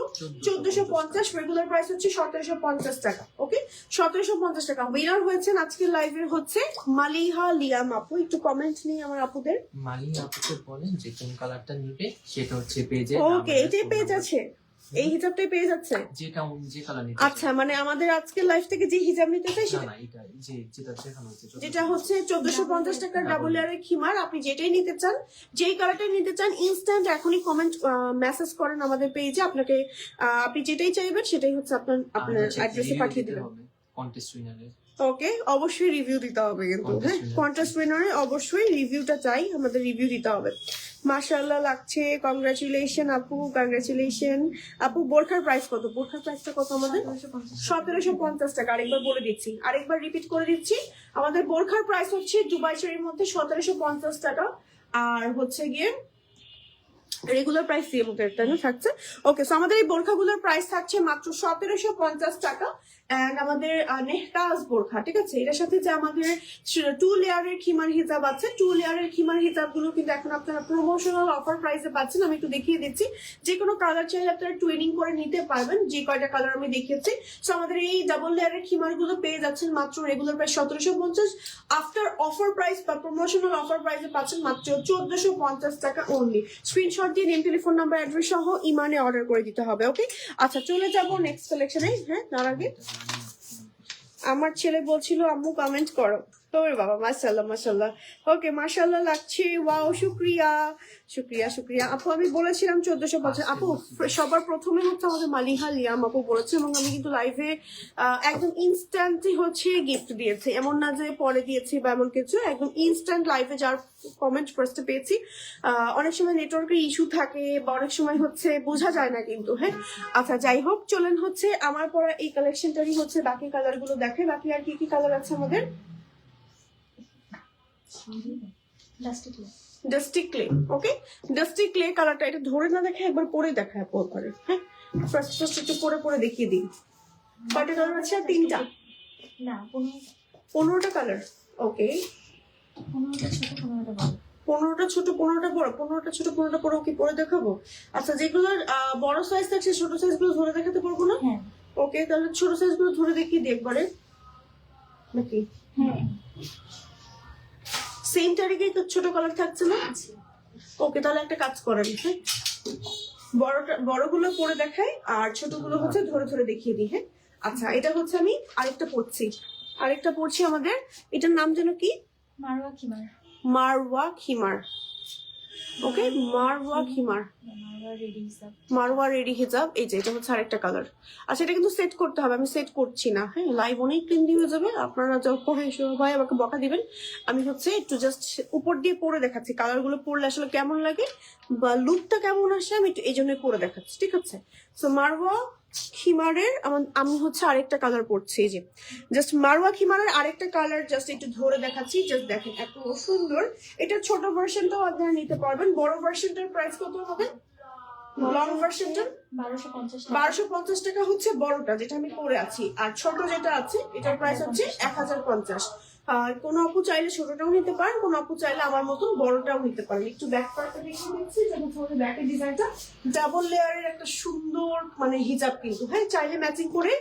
1450। রেগুলার প্রাইস হচ্ছে 1750 টাকা। ওকে, 1750 টাকা। উইনার হয়েছেন আজকের লাইভের হচ্ছে মালিহা লিয়াম আপু। একটু কমেন্ট নেই আমার আপুদের। মালিয়া আপুকে বলেন যে কোন কালারটা নিবে, সেটা হচ্ছে পেজে। ওকে, এটাই পেজ আছে, এই হিজাবটাই পেয়ে যাচ্ছে। যেটা যে কালার নিতে আচ্ছা, মানে আমাদের আজকের লাইভ থেকে যে হিজাব নিতে চাই চায়। সেটা, না, এটা যেটা দেখানো হচ্ছে যেটা হচ্ছে 1450 টাকার ডাবল লেয়ারের খিমার, আপনি যেটাই নিতে চান, যেই কালারটাই নিতে চান, ইনস্ট্যান্ট এখনই কমেন্ট মেসেজ করেন আমাদের পেজে। আপনাকে আপনি যেটাই চাইবেন সেটাই হচ্ছে আপনার অ্যাড্রেসে পাঠিয়ে দিবেন। কন্টেস্ট উইনারে। ওকে, অবশ্যই রিভিউ দিতে হবে কিন্তু। হ্যাঁ, কন্টেস্ট উইনারে অবশ্যই রিভিউটা চাই, আমাদের রিভিউ দিতে হবে। মাশাআল্লাহ লাগছে, কংগ্রাচুলেশন আপু, কংগ্রাচুলেশন আপু। বোরখার প্রাইস কত? বোরখার প্রাইসটা কত আমাদের? 1750 টাকা। আরেকবার বলে দিচ্ছি, আরেকবার রিপিট করে দিচ্ছি, আমাদের বোরখার প্রাইস হচ্ছে দুবাই শাড়ির মধ্যে 1750 টাকা, আর হচ্ছে গিয়ে রেগুলার প্রাইস দিয়ে মতো একটা থাকছে। ওকে, সো আমাদের এই বোরখাগুলোর প্রাইস থাকছে মাত্র 1750 টাকা। এন্ড আমাদের নেহতাজ বোরখা, ঠিক আছে, এটার সাথে যে আমাদের 2 লেয়ারের খিমার হিজাব আছে, 2 লেয়ারের খিমার হিজাব গুলো কিন্তু এখন আপনারা প্রমোশনাল অফার প্রাইসে পাচ্ছেন। আমি একটু দেখিয়ে দিচ্ছি, যে কোনো কালার চাইলে আপনারা টুইনিং করে নিতে পারবেন, যে কয়টা কালার আমি দেখিয়েছি। সো আমাদের এই ডাবল লেয়ারের খিমার গুলো পেয়ে যাচ্ছেন মাত্র regular price 1750, after offer price বা প্রমোশনাল অফার প্রাইসে পাচ্ছেন মাত্র 1450 টাকা অনলি। স্ক্রিনশট দিয়ে নেম, টেলিফোন নাম্বার, অ্যাড্রেস সহ ইমানে অর্ডার করে দিতে হবে। ওকে, আচ্ছা, চলে যাবো নেক্সট কালেকশনে। হ্যাঁ, তার আগে আমার ছেলে বলছিল আম্মু কমেন্ট করো। তোর বাবা, মাশাআল্লাহ মাশাআল্লাহ। ওকে, মাশাআল্লাহ লাগছে, ওয়াও, শুক্রিয়া শুক্রিয়া শুক্রিয়া আপু। আমি বলেছিলাম 1450 আপু। সবার প্রথমে হচ্ছে আমাদের মালিহা লিয়াম আপু বলেছে, এবং আমি কিন্তু লাইভে একদম ইনস্ট্যান্টই হচ্ছে গিফট দিয়েছি, এমন না যে পরে দিয়েছি বা এমন কিছু, একদম ইনস্ট্যান্ট লাইভে যার কমেন্ট ফার্স্টে পেয়েছি। অনেক সময় নেটওয়ার্কের ইস্যু থাকে বা অনেক সময় হচ্ছে বোঝা যায় না কিন্তু। হ্যাঁ, আচ্ছা, যাই হোক, চলেন হচ্ছে আমার পরা এই কালেকশনটারই হচ্ছে বাকি কালার গুলো দেখে। বাকি আর কি কি কালার আছে আমাদের? Dusty clay. Okay, dusty clay কালারটা, এটা ধরে না দেখে একবার পরে দেখায় পরে। হ্যাঁ, ফার্স্ট ফার্স্ট একটু পরে দেখিয়ে দিই। কয়টা কালার আছে? আর 3টা, না 15টা কালার। ওকে, 15টা ছোট 15টা বড়। 15টা ছোট 15টা বড়, 15টা ছোট 15টা বড় কি পরে দেখাবো? আচ্ছা, যেগুলোর বড় সাইজ থাকছে ছোট সাইজ গুলো ধরে দেখাতে পারবো না? হ্যাঁ ওকে, তাহলে ছোট সাইজ গুলো ধরে দেখিয়ে দিই একবারে নাকি? হ্যাঁ সেম তারিখে তো ছোট কালার থাকছে না? ওকে, তাহলে একটা কাজ করেন, হ্যাঁ, বড়গুলো পরে দেখাই আর ছোটগুলো হচ্ছে ধরে ধরে দেখিয়ে দিই। হ্যাঁ, আচ্ছা, এটা হচ্ছে আমি আরেকটা পড়ছি আমাদের, এটার নাম যেন কি? মারওয়া খিমার। মারওয়া খিমার। ওকে, মারওয়া খিমার, মারওয়া রেডি হিসাব। মারওয়া রেডি হিজাব। এই যে এটা হচ্ছে আরেকটা কালার। আচ্ছা, এটা কিন্তু সেট করতে হবে, আমি সেট করছি না। হ্যাঁ, লাইভ অনেক ক্লিন হয়ে যাবে, আপনারা যখন ভাই আমাকে বকা দিবেন। আমি হচ্ছে একটু জাস্ট উপর দিয়ে পরে দেখাচ্ছি, কালার গুলো পরলে আসলে কেমন লাগে বা লুকটা কেমন আসে, আমি একটু এই জন্যই পরে দেখাচ্ছি, ঠিক আছে? সো মারওয়া খিমারের আমি হচ্ছে আরেকটা কালার পরছি, এই যে জাস্ট মারওয়া খিমারের আরেকটা কালার জাস্ট একটু ধরে দেখাচ্ছি। জাস্ট দেখেন এত সুন্দর। এটা ছোট ভার্সনটাও আপনারা নিতে পারবেন। বড় ভার্সনটার প্রাইস কত হবে? লং ভার্সনটা 1250 টাকা। 1250 টাকা হচ্ছে বড়টা, যেটা আমি পরে আছি। আর ছোট যেটা আছে এটার প্রাইস হচ্ছে 1050। আর কোনো আপু চাইলে ছোটটাও নিতে পারেন, কোনো আপু চাইলে আমার মতন বড়টাও নিতে পারেন। একটু ব্যাক পার্টটা দেখিয়ে দিচ্ছি, যেটা হচ্ছে ব্যাকের ডিজাইনটা ডাবল লেয়ারের একটা সুন্দর মানে হিজাব কিন্তু। হ্যাঁ, চাইলে ম্যাচিং করে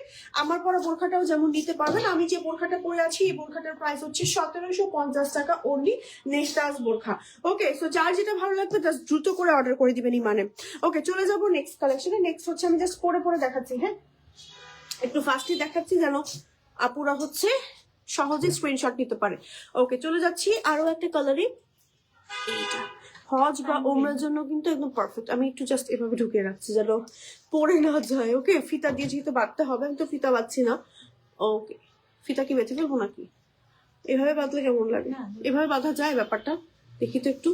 আমার পরা বোরখাটাও যেমন নিতে পারবেন। আমি যে বোরখাটা পরে আছি এই বোরখাটার প্রাইস হচ্ছে 1750 টাকা অনলি, নেক্সটাস বোরখা। ওকে, সো যার যেটা ভালো লাগবে জাস্ট দ্রুত করে অর্ডার করে দিবেন মানে। ওকে, চলে যাবো নেক্সট কালেকশনে। নেক্সট হচ্ছে আমি জাস্ট পরে দেখাচ্ছি। হ্যাঁ, একটু ফাস্টলি দেখাচ্ছি যেন আপুরা হচ্ছে সহজে স্ক্রিনশট নিতে পারে। ওকে, চলে যাচ্ছি আরো একটা কালারে। এইটা হজ বা ওমরার জন্য কিন্তু একদম পারফেক্ট। আমি একটু জাস্ট এভাবে ঢুকিয়ে রাখছি যেন পরে না যায়। ওকে, ফিতা দিয়ে যেহেতু বাঁধতে হবে, আমি তো ফিতা বাঁধছি না। ওকে, ফিতা কি বেঁধে ফেলবো নাকি? এভাবে বাঁধলে কেমন লাগে? এভাবে বাঁধা যায় ব্যাপারটা? দেখি তো একটু।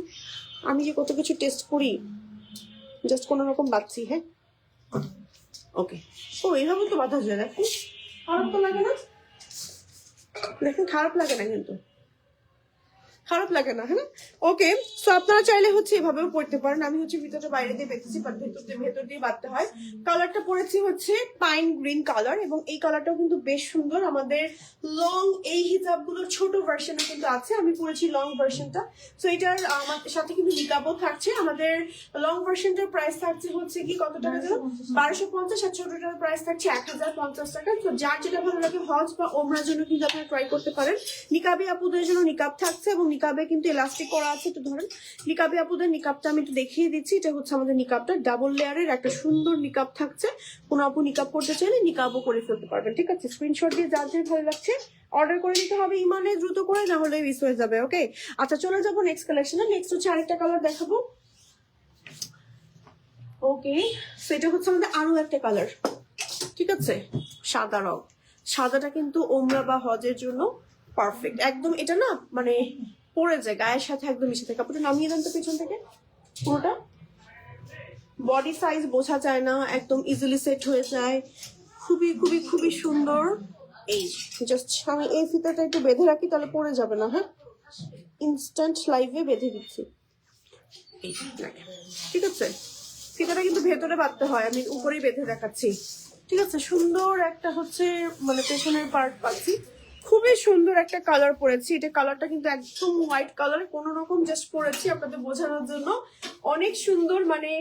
আমি যে কত কিছু টেস্ট করি, জাস্ট কোনো রকম বাঁধছি। হ্যাঁ, ওকে, ও এইভাবে তো বাঁধা যায়। দেখুন, খারাপ তো লাগে না, দেখুন খারাপ লাগে না, কিন্তু খারাপ লাগে না। হ্যাঁ, ওকে, সো আপনারা চাইলে হচ্ছে এভাবেও পড়তে পারেন। আমি হচ্ছে ভিতরটা বাইরে দিয়ে বেঁধেছি, বাট ভেতর দিয়ে বাঁধতে হয়। কালারটা পরেছি হচ্ছে পাইন গ্রিন কালার, এবং এই কালারটাও কিন্তু বেশ সুন্দর। আমাদের লং এই হিজাব গুলোর ছোট ভার্সনও কিন্তু আছে, আমি পরেছি লং ভার্সনটা। সো এটার আমাদের সাথে কিন্তু নিকাবও থাকছে। আমাদের লং ভার্সনটার প্রাইস থাকছে হচ্ছে কি কত টাকা যেন? 1250। আর ছোটটার প্রাইস থাকছে 1050 টাকা। তো যার যেটা ভালো লাগে হজ বা ওমরার জন্য কিন্তু আপনারা ট্রাই করতে পারেন। নিকাবি আপুদের জন্য নিকাব থাকছে, এবং নিকাবে কিন্তু ইলাস্টিক করা আছে। তো ধরেন নিকাবি আপুদের নিকাবটা আমি একটু দেখিয়ে দিচ্ছি। এটা হচ্ছে আমাদের নিকাবটা, ডাবল লেয়ারের একটা সুন্দর নিকাব থাকছে। কোন আপু নিকাব করতে চাইলে নিকাবও করে ফেলতে পারবেন, ঠিক আছে? স্ক্রিনশট দিয়ে যার যে ভালো লাগছে অর্ডার করে নিতে হবে ইমানে, দ্রুত করে, না হলে মিস হয়ে যাবে। ওকে, আচ্ছা, চলে যাবো নেক্সট কালেকশনে। নেক্সট হচ্ছে আরেকটা কালার দেখাবো। ওকে, সেটা হচ্ছে আমাদের আরো একটা কালার, ঠিক আছে? সাদা রং। সাদাটা কিন্তু ওমরা বা হজের জন্য পারফেক্ট একদম। এটা না মানে পরে যায় গায়ের সাথে একদম মিশে থাকে। কাপড়টা নামিয়ে দেন তো পিছন থেকে। পুরোটা বডি সাইজ বোঝা যায় না, একদম ইজিলি সেট হয়ে যায়। খুবই খুবই খুবই সুন্দর। এই জাস্ট আমি এই ফিতাটা একটু বেঁধে রাখি, তাহলে পরে যাবে না। হ্যাঁ, ইনস্ট্যান্ট লাইভে বেঁধে দিচ্ছি, ঠিক আছে? ফিতাটা কিন্তু ভেতরে বাঁধতে হয়, আমি উপরেই বেঁধে দেখাচ্ছি, ঠিক আছে? সুন্দর একটা হচ্ছে মানে পেছনের পার্ট পাচ্ছি। খুবই সুন্দর একটা কালার পরেছি। এটা কালারটা কিন্তু একদম হোয়াইট কালার, কোনো রকম জাস্ট পরেছি আপনাদের বোঝানোর জন্য। অনেক সুন্দর, মানে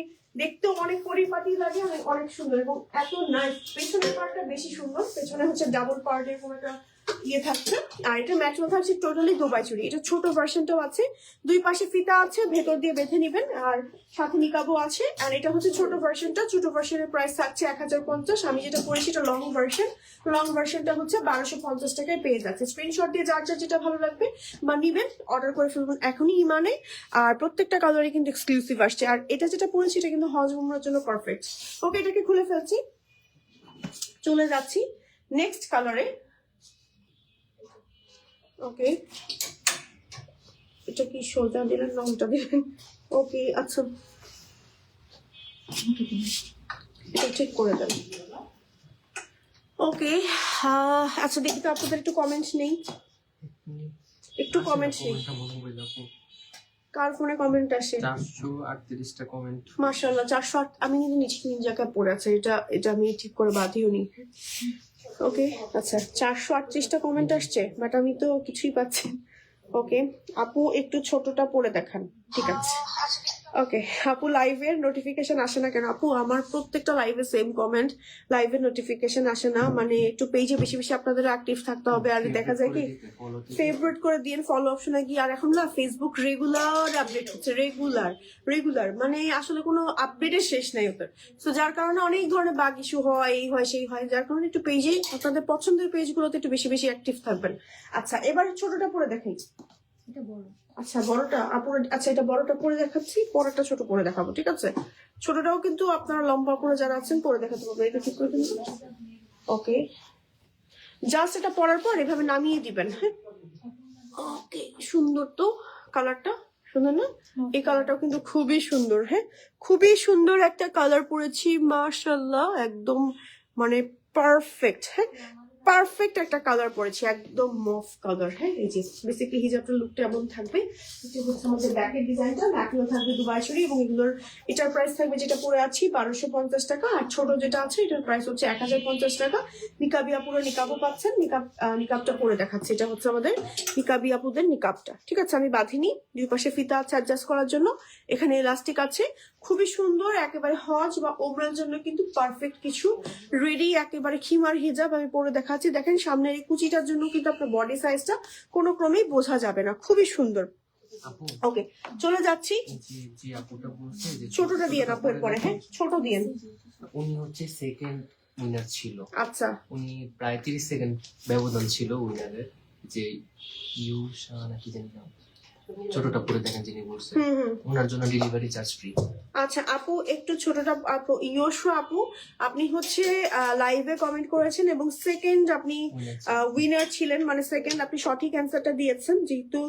দেখতে অনেক পরিপাটি লাগে, অনেক সুন্দর, এবং এত নাইস। পেছনের পার্টটা বেশি সুন্দর, পেছনে হচ্ছে ডাবল পার্ট এরকম একটা ইয়ে থাকছে। আর এটা ম্যাট্রো থাকছে টোটালি দুবাই চুড়ি। এটা ছোট ভার্সনটাও আছে, দুই পাশে ফিতা আছে, ভেতর দিয়ে বেঁধে নিবেন, আর সাথে নিকাবও আছে। আর এটা হচ্ছে ছোট ভার্সনটা, ছোট ভার্সনের প্রাইস থাকছে 1050। আমি যেটা পরেছি এটা লং ভার্সন, লং ভার্সনটা হচ্ছে 1250 টাকায় পেয়ে যাচ্ছে। স্ক্রিনশট দিয়ে যার যার যেটা ভালো লাগবে বা নিবেন অর্ডার করে ফেলবেন এখনই ইমানে। আর প্রত্যেকটা কালারই কিন্তু এক্সক্লুসিভ আসছে। আর এটা যেটা পরেছি এটা কিন্তু হজ উমরার জন্য পারফেক্ট। ওকে, এটাকে খুলে ফেলছি, চলে যাচ্ছি নেক্সট কালারে। ওকে, এটা কি সোজা দিলেন না উল্টা দিলেন? ওকে, আচ্ছা, এটা ঠিক করে দেন। ওকে, আচ্ছা, দেখি তো আপনাদের একটু কমেন্ট নেই, একটু কমেন্ট নেই। কার ফোনে কমেন্ট আসে? 438টা কমেন্ট। মাশাআল্লাহ 408। আমি কিন্তু নিচে নিনজা ক্যাপ পরে আছে, এটা আমি ঠিক করে বাঁধিও নি। ওকে আচ্ছা 438টা কমেন্ট আসছে, বাট আমি তো কিছুই পাচ্ছি। ওকে আপু একটু ছোটটা পরে দেখান। ঠিক আছে ওকে আপু লাইভের নোটিফিকেশন আসে না কেন? আপু আমার প্রত্যেকটা লাইভে সেম কমেন্ট, লাইভের নোটিফিকেশন আসে না, মানে একটু পেজে বেশি বেশি আপনাদের অ্যাক্টিভ থাকতে হবে। আর দেখা যায় কি ফেভারিট করে দিন, ফলো অপশনে গিয়ে। আর এখন না ফেসবুক রেগুলার আপডেট হচ্ছে, রেগুলার মানে আসলে কোনো আপডেটের শেষ নাই ওদের। তো যার কারণে অনেক ধরনের বাগ ইস্যু হয়, এই হয় সেই হয়, যার কারণে একটু পেজে আপনাদের পছন্দের পেজগুলোতে একটু বেশি বেশি অ্যাক্টিভ থাকবেন। আচ্ছা এবার ছোটটা পরে দেখাই। এটা বড়। আচ্ছা বড়টা আপুর, আচ্ছা এটা বড়টা পরে দেখাচ্ছি, পরেরটা ছোট পরে দেখাবো। ঠিক আছে ছোটটাও কিন্তু আপনারা লম্বা করে যারা আছেন পরে দেখাতে পারবেন। এটা ঠিক করে দিন। ওকে জাস্ট এটা পরার পর এভাবে নামিয়ে দিবেন। হ্যাঁ ওকে সুন্দর তো কালারটা, সুন্দর না? এই কালারটাও কিন্তু খুবই সুন্দর। হ্যাঁ খুবই সুন্দর একটা কালার পরেছি মাশাআল্লাহ, একদম মানে পারফেক্ট। হ্যাঁ পারফেক্ট একটা কালার পরেছি, একদম মফ কালার। হ্যাঁ এই যে বেসিক্যালি হিজাবটার লুকটা এমন থাকবে। এটা হচ্ছে আমাদের ব্যাকের ডিজাইনটা, ব্যাকেও থাকবে দুবাই শরী, এবং এগুলোর এটার প্রাইস থাকবে যেটা পরে আছি 1250 টাকা, আর ছোট যেটা আছে এটার প্রাইস হচ্ছে 1050 টাকা। নিকাবি আপুরা নিকাবও পাচ্ছেন, নিকাবটা পরে দেখাচ্ছে। এটা হচ্ছে আমাদের নিকাবি আপুদের নিকাবটা। ঠিক আছে আমি বাঁধিনি, দুই পাশে ফিতা আছে অ্যাডজাস্ট করার জন্য, এখানে ইলাস্টিক আছে, খুবই সুন্দর। একেবারে হজ বা ওমরার জন্য কিন্তু পারফেক্ট কিছু রেডি, একেবারে খিমার হিজাব আমি পরে দেখাচ্ছি। দেখেন সামনের এই কুচিটার জন্য কিন্তু আপনার বডি সাইজটা কোনো ক্রমেই বোঝা যাবে না, খুবই সুন্দর। আপু ওকে চলে যাচ্ছি, যে আপুটা বলছে যে ছোটটা দিয়ে না পরে। হ্যাঁ ছোট দিয়ে। উনি হচ্ছে সেকেন্ড উইনার ছিল। আচ্ছা উনি প্রায় 30 সেকেন্ড ব্যবধান ছিল উইনারের, যে ইউশা নাকি জানি নাম, ছোটটা পরে দেখেন যিনি বলছে, ওনার জন্য ডেলিভারি চার্জ ফ্রি। আচ্ছা আপু একটু ছোটটা আপু ইয়োশু আপু, আপনি হচ্ছে লাইভে কমেন্ট করেছেন এবং সেকেন্ড আপনি উইনার ছিলেন, মানে সেকেন্ড আপনি সঠিক অ্যান্সারটা দিয়েছেন। যেহেতু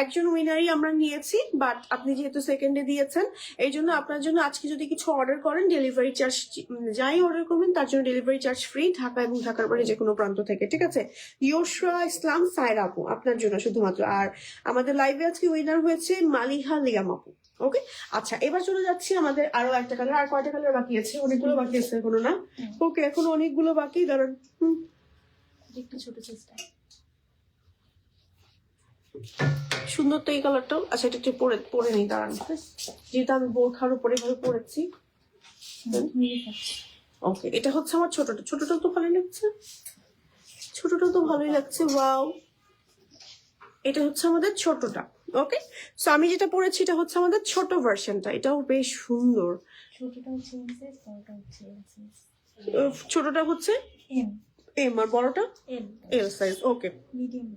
একজন উইনারই আমরা নিয়েছি, বাট আপনি যেহেতু সেকেন্ডে দিয়েছেন এই জন্য আপনার জন্য আজকে যদি কিছু অর্ডার করেন ডেলিভারি চার্জ, যাই অর্ডার করবেন তার জন্য ডেলিভারি চার্জ ফ্রি, ঢাকা এবং ঢাকার বাইরে যে কোনো প্রান্ত থেকে। ঠিক আছে ইয়োশু ইসলাম সায়রা আপু আপনার জন্য শুধুমাত্র। আর আমাদের লাইভে আজকে উইনার হয়েছে মালিহা লিয়াম আপু। ওকে আচ্ছা এবার চলে যাচ্ছি আমাদের আরো একটা কালার। আর কয়টা কালার বাকি আছে? অনেকগুলো বাকি আছে এখনো না? ওকে এখনো অনেকগুলো বাকি, কারণ একটু ছোট চেষ্টা। সুন্দর তো এই কালারটাও। আচ্ছা এটা একটু পরে নিই দাঁড়ান, যেহেতু আমি বোরখার উপরে ভাবে পরেছি। ওকে এটা হচ্ছে আমার ছোটটাও তো ভালোই লাগছে, ওয়াও এটা হচ্ছে আমাদের ছোটটা। ওকে সো আমি যেটা পরেছি এটা হচ্ছে আমাদের ছোট ভার্সনটা, এটাও বেশ সুন্দর। ছোটটা হচ্ছে এম সাইজ, বড়টা হচ্ছে এল সাইজ। ছোটটা হচ্ছে এম আর বড়টা এল সাইজ। ওকে মিডিয়াম।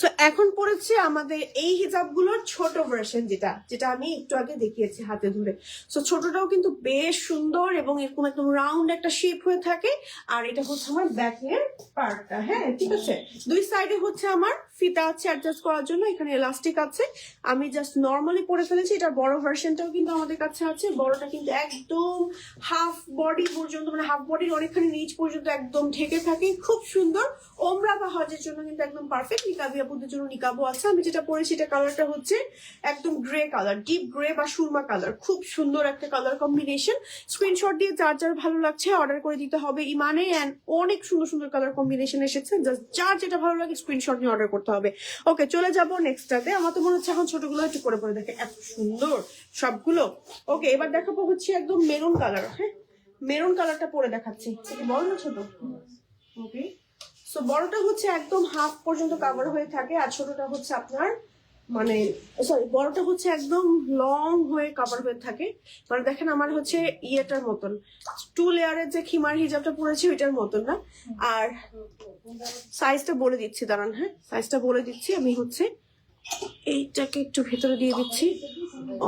সো এখন পড়েছে আমাদের এই হিজাবগুলোর ছোট ভার্সন, যেটা আমি একটু আগে দেখিয়েছি হাতে ধরে। সো ছোটটাও কিন্তু বেশ সুন্দর এবং এরকম একদম রাউন্ড একটা শেপ হয়ে থাকে। আর এটা হচ্ছে আমার ব্যাকের পার্টটা। হ্যাঁ ঠিক আছে দুই সাইডে হচ্ছে আমার ফিতা আছে অ্যাডজাস্ট করার জন্য, এখানে এলাস্টিক আছে। আমি জাস্ট নর্মালি পরে ফেলেছি। এটার বড় ভার্সনটাও কিন্তু আমাদের কাছে আছে। বড়টা কিন্তু একদম হাফ বডি পর্যন্ত, মানে হাফ বডির অনেকখানি নিচ পর্যন্ত একদম ঢেকে থাকে, খুব সুন্দর। ওমরা বা হজের জন্য কিন্তু একদম পারফেক্ট। নিকাবি আপুদের জন্য নিকাবও আছে। আমি যেটা পরেছি এটা কালারটা হচ্ছে একদম গ্রে কালার, ডিপ গ্রে বা সুরমা কালার, খুব সুন্দর একটা কালার কম্বিনেশন। স্ক্রিনশট দিয়ে যার ভালো লাগছে অর্ডার করে দিতে হবে ইমানে। এন্ড অনেক সুন্দর সুন্দর কালার কম্বিনেশন এসেছে, জাস্ট যার যেটা ভালো লাগে স্ক্রিনশট নিয়ে অর্ডার করতে হবে। ওকে চলে যাবো নেক্সটটাতে। আমার তো মনে হচ্ছে এখন ছোটগুলো একটু পরে দেখে এত সুন্দর সবগুলো। ওকে এবার দেখাবো হচ্ছে একদম মেরুন কালার। হ্যাঁ মেরুন কালারটা পরে দেখাচ্ছি। বড় না ছোট? ওকে সো বড়টা হচ্ছে একদম হাফ পর্যন্ত কাভার হয়ে থাকে, আর ছোটটা হচ্ছে আপনার মানে সরি বড়টা হচ্ছে একদম লং হয়ে কাভার হয়ে থাকে। মানে দেখেন আমার হচ্ছে ইয়েটার মতন 2 লেয়ারের যে খিমার হিজাবটা পরেছি ওইটার মতন না। আর সাইজটা বলে দিচ্ছি দাঁড়ান। হ্যাঁ সাইজটা বলে দিচ্ছি, আমি হচ্ছে এইটাকে একটু ভেতরে দিয়ে দিচ্ছি।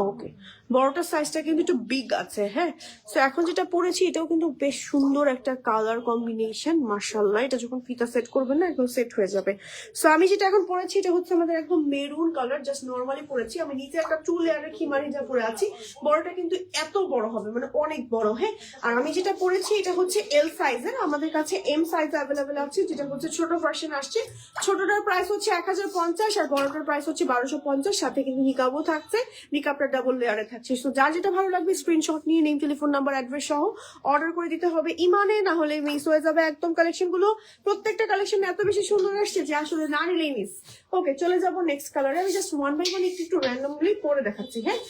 ওকে, বড়টার সাইজটা কিন্তু একটু বিগ আছে। হ্যাঁ, তো এখন যেটা পরেছি এটাও কিন্তু বেশ সুন্দর একটা কালার কম্বিনেশন, মাশাআল্লাহ। এটা যখন ফিতা সেট করবেন না একদম সেট হয়ে যাবে। সো আমি যেটা এখন পরেছি এটা হচ্ছে আমাদের একদম মেরুন কালার, জাস্ট নর্মালি পরেছি। আমি নিচে একটা 2 লেয়ারের খিমারি যা পরে আছি, বড়টা কিন্তু এত বড় হবে, মানে অনেক বড়। হ্যাঁ, আর আমি যেটা পরেছি এটা হচ্ছে এল সাইজের, আমাদের কাছে এম সাইজ অ্যাভেলেবেল আছে, যেটা হচ্ছে ছোট ভার্সন আসছে। ছোটটার প্রাইস হচ্ছে 1050 আর বড়টার প্রাইস হচ্ছে 1250, সাথে কিন্তু নিকাবও থাকছে, নিকাবটা ডাবল লেয়ারে থাকছে। তো যার যেটা ভালো লাগবে স্ক্রিনশট নিয়ে নেম, টেলিফোন নাম্বার, অ্যাড্রেস সহ অর্ডার করে দিতে হবে ইমানে, না হলে মিস হয়ে যাবে একদম। কালেকশন গুলো প্রত্যেকটা কালেকশন এত বেশি সুন্দর আসছে যে আসলে না নিলেই মিস। ওকে, চলে যাবো নেক্সট কালারে। আমি জাস্ট ওয়ান বাই ওয়ান একটু র্যান্ডমলি পরে দেখাচ্ছি। হ্যাঁ,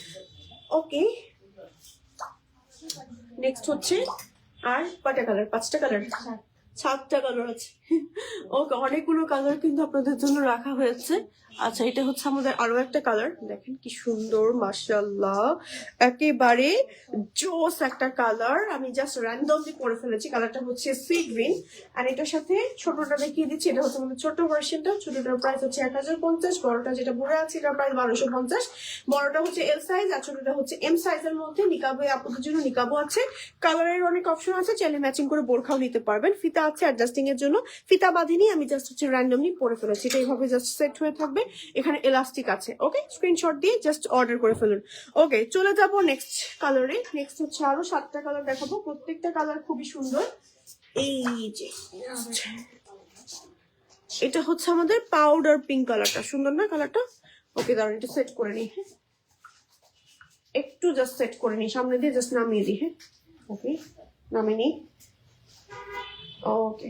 ওকে, নেক্সট হচ্ছে আর কয়টা কালার? 5টা কালার, 7টা কালার আছে। ওকে, অনেকগুলো কালার কিন্তু আপনাদের জন্য রাখা হয়েছে। আচ্ছা, এটা হচ্ছে আমাদের আরো একটা কালার, দেখেন কি সুন্দর, মাশাআল্লাহ, একেবারে জোস একটা কালার। আমি জাস্ট র্যান্ডমলি পরে ফেলেছি। কালারটা হচ্ছে সি গ্রিন, আর এটার সাথে ছোটটা দেখিয়ে দিচ্ছি। এটা হচ্ছে আমাদের ছোট ভার্সনটা, ছোটটার প্রাইস হচ্ছে 1050, বড়টা যেটা পরে আছে এটার প্রাইস 1250। বড়টা হচ্ছে এল সাইজ আর ছোটটা হচ্ছে এম সাইজের মধ্যে। নিকাবে আপনাদের জন্য নিকাবও আছে, কালারের অনেক অপশন আছে, চাইলে ম্যাচিং করে বোরখাও নিতে পারবেন। ফিতা আছে অ্যাডজাস্টিং এর জন্য, ফিতা বাঁধিনি, আমি জাস্ট হচ্ছে র্যান্ডমলি পরে ফেলেছি। এটা এইভাবে জাস্ট সেট হয়ে থাকবে, এখানে এলাস্টিক আছে। ওকে, স্ক্রিনশট দিয়ে জাস্ট অর্ডার করে ফেলুন। ওকে, চলে যাব নেক্সট কালারে। নেক্সট হচ্ছে আরো 7টা কালার দেখাবো, প্রত্যেকটা কালার খুবই সুন্দর। এই যে এটা হচ্ছে আমাদের পাউডার পিঙ্ক কালারটা, সুন্দর না কালারটা? ওকে, দাঁড়ান এটা সেট করে নিই। হ্যাঁ, একটু জাস্ট সেট করে নিই, সামনে দিয়ে জাস্ট নামিয়ে দিই। হ্যাঁ, ওকে, নামিয়ে নিই। ওকে,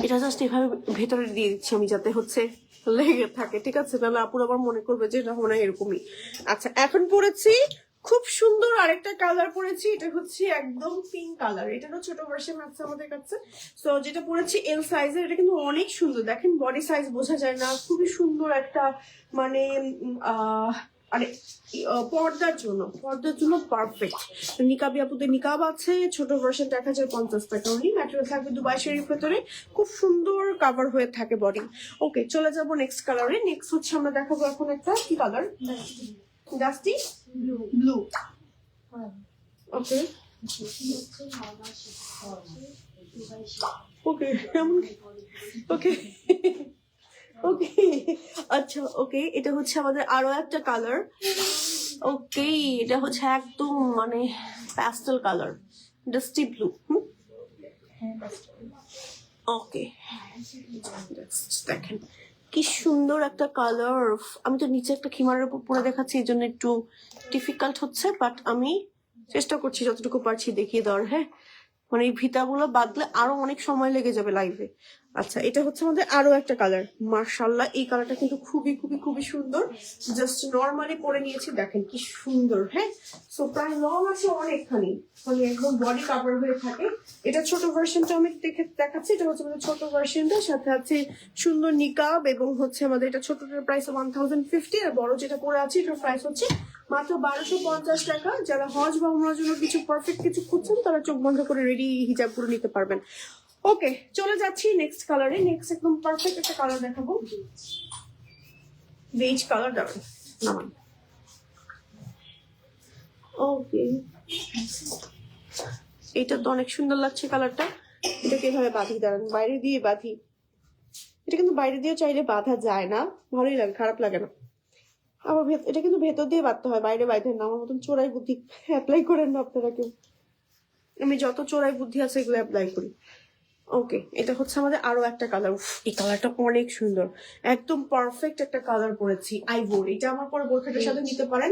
এটা জাস্ট এভাবে ভেতরে দিয়ে দিচ্ছি আমি, যাতে হচ্ছে লেগে থাকে, ঠিক আছে? তাহলে আপুর আবার মনে করবে যে এটা মনে হয় এরকমই। আচ্ছা, এখন পরেছি খুব সুন্দর আরেকটা কালার পরেছি, এটা হচ্ছে একদম পিঙ্ক কালার। এটারও ছোট ভার্সন আছে আমাদের কাছে। তো যেটা পরেছি এল সাইজের, এটা কিন্তু অনেক সুন্দর, দেখেন বডি সাইজ বোঝা যায় না, খুবই সুন্দর একটা, মানে আরে পর্দার জন্য পারফেক্ট। নিকাবি আপুদের নিকাব আছে, ছোট ভার্সন 1050 টাকা, উনি ম্যাটেরিয়াল থাকবে দুবাই শাড়ির ভেতরে, খুব সুন্দর কাভার হয়ে থাকে বডি। ওকে, চলে যাবো নেক্সট কালারে। নেক্সট হচ্ছে আমরা দেখাবো এখন একটা কি কালার, ডাস্টি ব্লু। ওকে, ওকে, ওকে, ওকে, আচ্ছা, ওকে, এটা হচ্ছে আমাদের আরো একটা কালার। ওকে, এটা হচ্ছে একদম মানে প্যাস্টেল কালার, ডাস্টি ব্লু। ওকে, দেখেন কি সুন্দর একটা কালার। আমি তো নিচে একটা খিমারের উপর পরে দেখাচ্ছি, এই জন্য একটু ডিফিকাল্ট হচ্ছে, বাট আমি চেষ্টা করছি যতটুকু পারছি দেখিয়ে দেওয়ার। হ্যাঁ, মানে এই ফিতাগুলো বাদলে আরো অনেক সময় লেগে যাবে লাইভে। আচ্ছা, এটা হচ্ছে আমাদের আরো একটা কালার, মার্শাল্লাহ, এই কালারটা কিন্তু খুবই খুবই খুবই সুন্দর। জাস্ট নর্মালি পরে নিয়েছি, দেখেন কি সুন্দর। হ্যাঁ, সো প্রায় লং আছে অনেকখানি, মানে একদম বডি কাভার হয়ে থাকে। এটা ছোট ভার্সনটা আমি দেখাচ্ছি, এটা হচ্ছে আমাদের ছোট ভার্সনটা, সাথে আছে সুন্দর নিকাব, এবং হচ্ছে আমাদের এটা ছোটটার প্রাইস 1050, আর বড় যেটা পরে আছে এটার প্রাইস হচ্ছে মাত্র 1250 টাকা। যারা হজ বা উমরার জন্য কিছু পারফেক্ট কিছু খুঁজছেন তারা চোখ বন্ধ করে রেডি হিজাব করে নিতে পারবেন। ওকে, চলে যাচ্ছি নেক্সট কালারে। নেক্সট একদম পারফেক্ট একটা কালার দেখাবো, বেজ কালার। দাঁড়ান, নামান। ওকে, এটা তো অনেক সুন্দর লাগছে কালারটা। এটাকে এভাবে বাঁধি, দাঁড়ান, বাইরে দিয়ে বাঁধি। এটা কিন্তু বাইরে দিয়ে চাইলে বাঁধা যায় না, ভালোই লাগে, খারাপ লাগে না। আবার এটা কিন্তু ভেতর দিয়ে বাঁধতে হয়, বাইরে বাইরে না। আমার মতন চোরাই বুদ্ধি অ্যাপ্লাই করেন না আপনারা কেউ, আমি যত চোরাই বুদ্ধি আছে এগুলো অ্যাপ্লাই করি। ওকে, এটা হচ্ছে আমাদের আরো একটা কালার। এই কালারটা অনেক সুন্দর, একদম পারফেক্ট একটা কালার পরেছি, আইভোর। এটা আমার পরে বোরখাটার সাথে নিতে পারেন,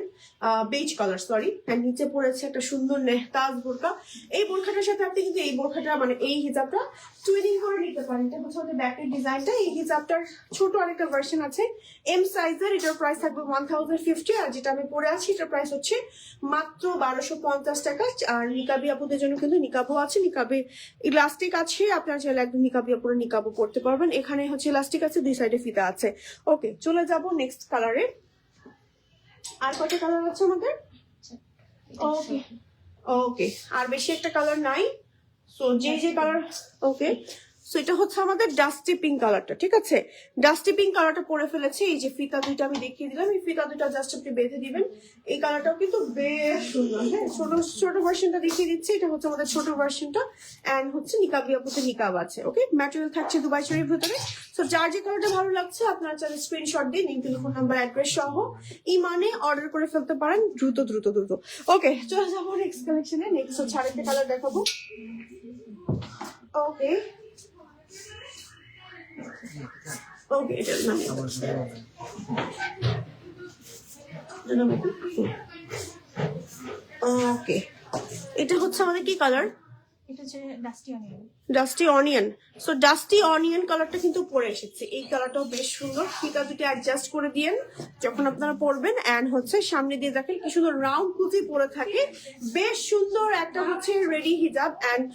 বেজ কালার, সরি। আর নিচে পড়েছে একটা সুন্দর নেহতাজ বোরকা। এই বোরখাটার সাথে আপনি কিন্তু এই বোরখাটা মানে এই হিজাবটা টুইনিং করে নিতে পারেন। এটা হচ্ছে আমাদের ব্যাকের ডিজাইনটা। এই হিজাবটার ছোট আরেকটা ভার্সন আছে এম সাইজের, এটার প্রাইস থাকবে 1050, আর যেটা আমি পরে আছি এটার প্রাইস হচ্ছে মাত্র 1250 টাকা। আর নিকাবি আপুদের জন্য কিন্তু নিকাবও আছে, নিকাবে ইলাস্টিক আছে, আপনারা চাইলে একদম নিকাবি আপুরে নিকাবও পড়তে পারবেন। এখানে হচ্ছে ইলাস্টিক আছে, দুই সাইডে ফিতা আছে। ওকে, চলে যাব নেক্সট কালারে। আর কয়টা কালার আছে আমাদের? ওকে, ওকে, আর বেশি একটা কালার নাই। সো যে কালার, ওকে, সো এটা হচ্ছে আমাদের ডাস্টি পিঙ্ক কালারটা, ঠিক আছে? ডাস্টি পিঙ্ক কালারটা পরে ফেলেছি। এই যে ফিতা দুইটা আমি দেখিয়ে দিলাম, এই ফিতা দুইটা জাস্ট আপনি বেঁধে দিবেন। এই কালারটাও কিন্তু বেশ সুন্দর। হ্যাঁ, ছোট ভার্সনটা দেখিয়ে দিচ্ছি, এটা হচ্ছে আমাদের ছোট ভার্সনটা। এন্ড হচ্ছে নিকাবি আপুতে নিকাব আছে, ওকে? ম্যাটেরিয়াল থাকছে দুবাই শাড়ির ভিতরে। সো যার যে কালারটা ভালো লাগছে আপনারা চাইলে স্ক্রিনশট দিয়ে নিম টেলিফোন নাম্বার অ্যাড্রেস সহ ইমানে অর্ডার করে ফেলতে পারেন দ্রুত। ওকে, চলে যাবো নেক্সট কালেকশনে। নেক্সট হচ্ছে আরেকটা কালার দেখাবো। ওকে ওকে, এটা নামিয়ে ওকে, এটা হচ্ছে আমাদের কি কালার? এটা হচ্ছে dusty onion. Dusty onion. So dusty onion কালারটা কিন্তু পরে এসেছে। এই কালারটাও বেশ সুন্দর। ফিতা দুটো অ্যাডজাস্ট করে দিয়েন যখন আপনারা পরবেন। এন্ড হচ্ছে সামনে দিয়ে দেখেন কি সুন্দর রাউন্ড কুচি পরে থাকে, বেশ সুন্দর একটা হচ্ছে রেডি হিজাব। এন্ড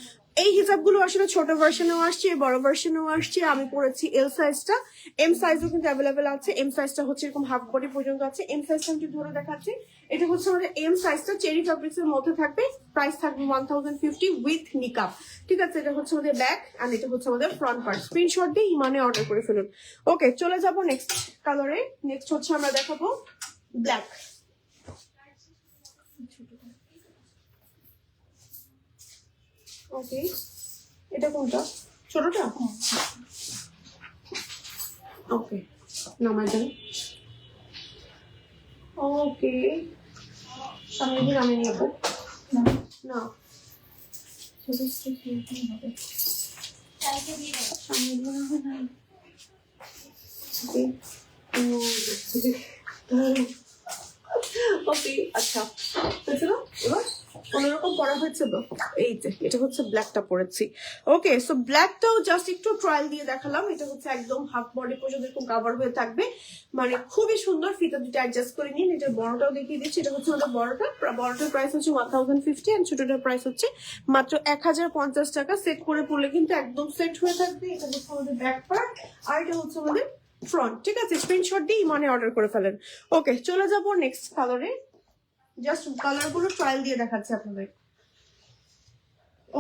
এই হিজাব গুলো আসলে ছোট ভার্সনেও আসছে, বড় ভার্সনেও আসছে। আমি পরেছি এল সাইজটা, এম সাইজও কিন্তু অ্যাভেলেবেল আছে। এম সাইজটা হচ্ছে এরকম হাফ বডি পর্যন্ত আছে। এম সাইজটা আমি ধরে দেখাচ্ছি। এটা হচ্ছে আমাদের এম সাইজটা, চেরি ফ্যাব্রিক্স এর মধ্যে থাকবে। প্রাইস থাকবে 1050 উইথ নিকাব, ঠিক আছে? এটা হচ্ছে আমাদের ব্যাক এন্ড এটা হচ্ছে আমাদের ফ্রন্ট পার্ট। স্ক্রিনশট দিয়ে ইমানে অর্ডার করে ফেলুন। ওকে, চলে যাব নেক্সট কালারে। নেক্সট হচ্ছে আমরা দেখাবো ব্ল্যাক। ওকে, এটা কোনটা? ছোটটা? ওকে, নামাই দেন। ওকে, সামনে দিয়ে নামিয়ে নিয়ে যাবো না, ছোট স্টেপ এরকম হবে। সামনে দিয়ে না হয় না। ওকে, আচ্ছা, হয়েছে না? এবার অন্যরকম পরা হয়েছে তো। এই যে এটা হচ্ছে ব্ল্যাকটা পরেছি। ওকে, সো ব্ল্যাকটাও জাস্ট একটু ট্রায়াল দিয়ে দেখালাম। এটা হচ্ছে একদম হাফ বডি পর্যন্ত এরকম কাভার হয়ে থাকবে, মানে খুবই সুন্দর। ফিতা দুটো অ্যাডজাস্ট করে নিন। এটার বড়টাও দেখিয়ে দিচ্ছি। এটা হচ্ছে আমাদের বড়টার প্রাইস হচ্ছে 1050 এন্ড ছোটটার প্রাইস হচ্ছে মাত্র 1050 টাকা। সেট করে পড়লে কিন্তু একদম সেট হয়ে থাকবে। এটা হচ্ছে আমাদের ব্যাক পার্ট আর এটা হচ্ছে আমাদের ফ্রন্ট, ঠিক আছে? স্ক্রিনশট দিয়ে মানে অর্ডার করে ফেলেন। ওকে, চলে যাব নেক্সট কালারে। জাস্ট কালার গুলো ট্রায়াল দিয়ে দেখাচ্ছি আপনাদের।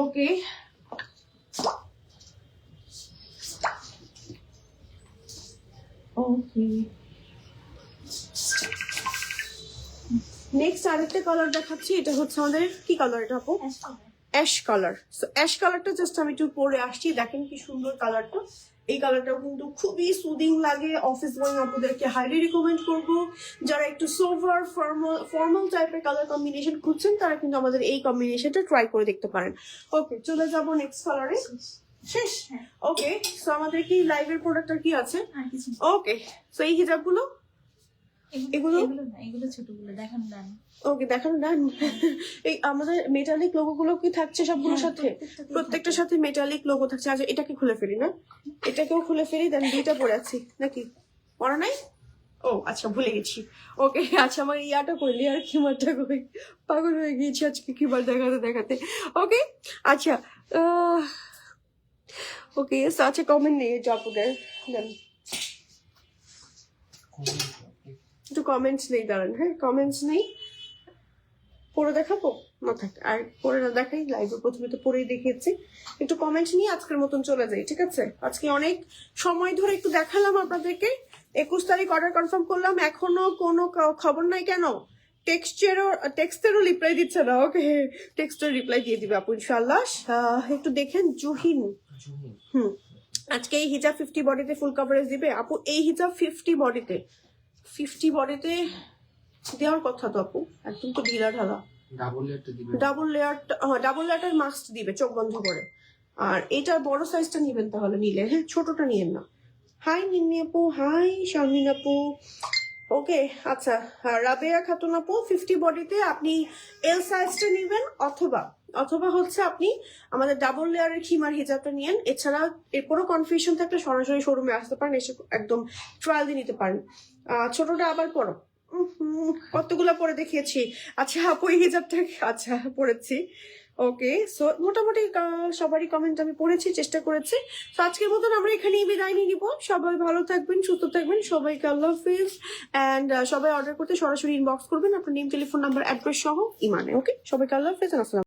ওকে, ওকে, নেক্সট আরেকটা কালার দেখাচ্ছি। এটা হচ্ছে আমাদের কি কালার? এটা আপু অ্যাশ কালার। সো অ্যাশ কালারটা জাস্ট আমি একটু পরে আসছি। দেখেন কি সুন্দর কালারটা। এই কালারটাও কিন্তু খুবই সুদিং লাগে। অফিস গোয়িং আপুদেরকে হাইলি রিকমেন্ড করবো। যারা একটু সোভার ফর্মাল টাইপের কালার কম্বিনেশন খুঁজছেন তারা কিন্তু আমাদের এই কম্বিনেশনটা ট্রাই করে দেখতে পারেন। ওকে, চলে যাব নেক্সট কালারে। শেষ? ওকে, সো আমাদের কি লাইভের প্রোডাক্ট কি আছে? ওকে, সো এই হিজাব গুলো, এগুলো এগুলো ছোটগুলো দেখানো দেন। ওকে, দেখানো না। এই আমাদের মেটালিক লোগো গুলো কি থাকছে সবগুলোর সাথে? প্রত্যেকটার সাথে মেটালিক লোগো থাকছে। আচ্ছা, এটাকে খুলে ফেলি না, এটাকেও খুলে ফেলি। দেন দুইটা পরে আছি নাকি? পড়া নাই? ও আচ্ছা, ভুলে গেছি। ওকে, আচ্ছা, আমার ইয়াটা করলি আর কিমারটা করি, পাগল হয়ে গিয়েছি আজকে কিমার দেখাতে। ওকে, আচ্ছা, ওকে, আচ্ছা, কমেন্ট নেই জপুদের। দেন একটু কমেন্টস নেই, দাঁড়ান। হ্যাঁ, কমেন্টস নেই, পরে দেখাবো না থাক আর পরে না দেখাই। লাইভে প্রথমে তো পরেই দেখিয়েছি। একটু কমেন্ট নিয়ে আজকের মতন চলে যাই, ঠিক আছে? আজকে অনেক সময় ধরে একটু দেখালাম আপনাদেরকে। 21 তারিখ অর্ডার কনফার্ম করলাম, এখনো কোনো খবর নাই। কেন? টেক্সটেরও রিপ্লাই দিচ্ছে না। ওকে, টেক্সটের রিপ্লাই দিয়ে দিবে আপু ইনশাআল্লাহ। একটু দেখেন জুহিন। আজকে এই হিজাব 50 বডিতে ফুল কভারেজ দিবে আপু। এই হিজাব 50 বডিতে দেওয়ার কথা তো আপু, একদম তো ঢিলা ঢালা। ডাবল লেয়ারটা মাস্ট দিবে চোখ বন্ধ করে। আর এটার বড় সাইজটা নিবেন তাহলে নিলে। হ্যাঁ, ছোটটা নিয়েন না। হাই নিম্নি আপু, হাই শারমিন আপু। ওকে, আচ্ছা, রাবেয়া খাতুন আপু 50 বডিতে আপনি এল সাইজটা নিবেন অথবা হচ্ছে আপনি আমাদের ডাবল লেয়ারের খিমার হিজাবটা নিয়েন। এছাড়া এর কোনো কনফিউশন থাকলে সরাসরি শোরুমে আসতে পারেন, এসে একদম ট্রায়াল দিয়ে নিতে পারেন। ছোটটা আবার পরো। কতগুলা পরে দেখিয়েছি। আচ্ছা আপু, এই হিজাবটা আচ্ছা পরেছি। ওকে, সো মোটামুটি সবারই কমেন্ট আমি পড়েছি, চেষ্টা করেছি। তো আজকের মতন আমরা এখানেই বিদায় নিয়ে নিব। সবাই ভালো থাকবেন, সুস্থ থাকবেন, সবাইকে আল্লাহ হাফিজ। এন্ড সবাই অর্ডার করতে সরাসরি ইনবক্স করবেন আপনার নেম, টেলিফোন নাম্বার, অ্যাড্রেস সহ ইমানে। ওকে, সবাইকে আল্লাহ হাফিজ। আসসালাম।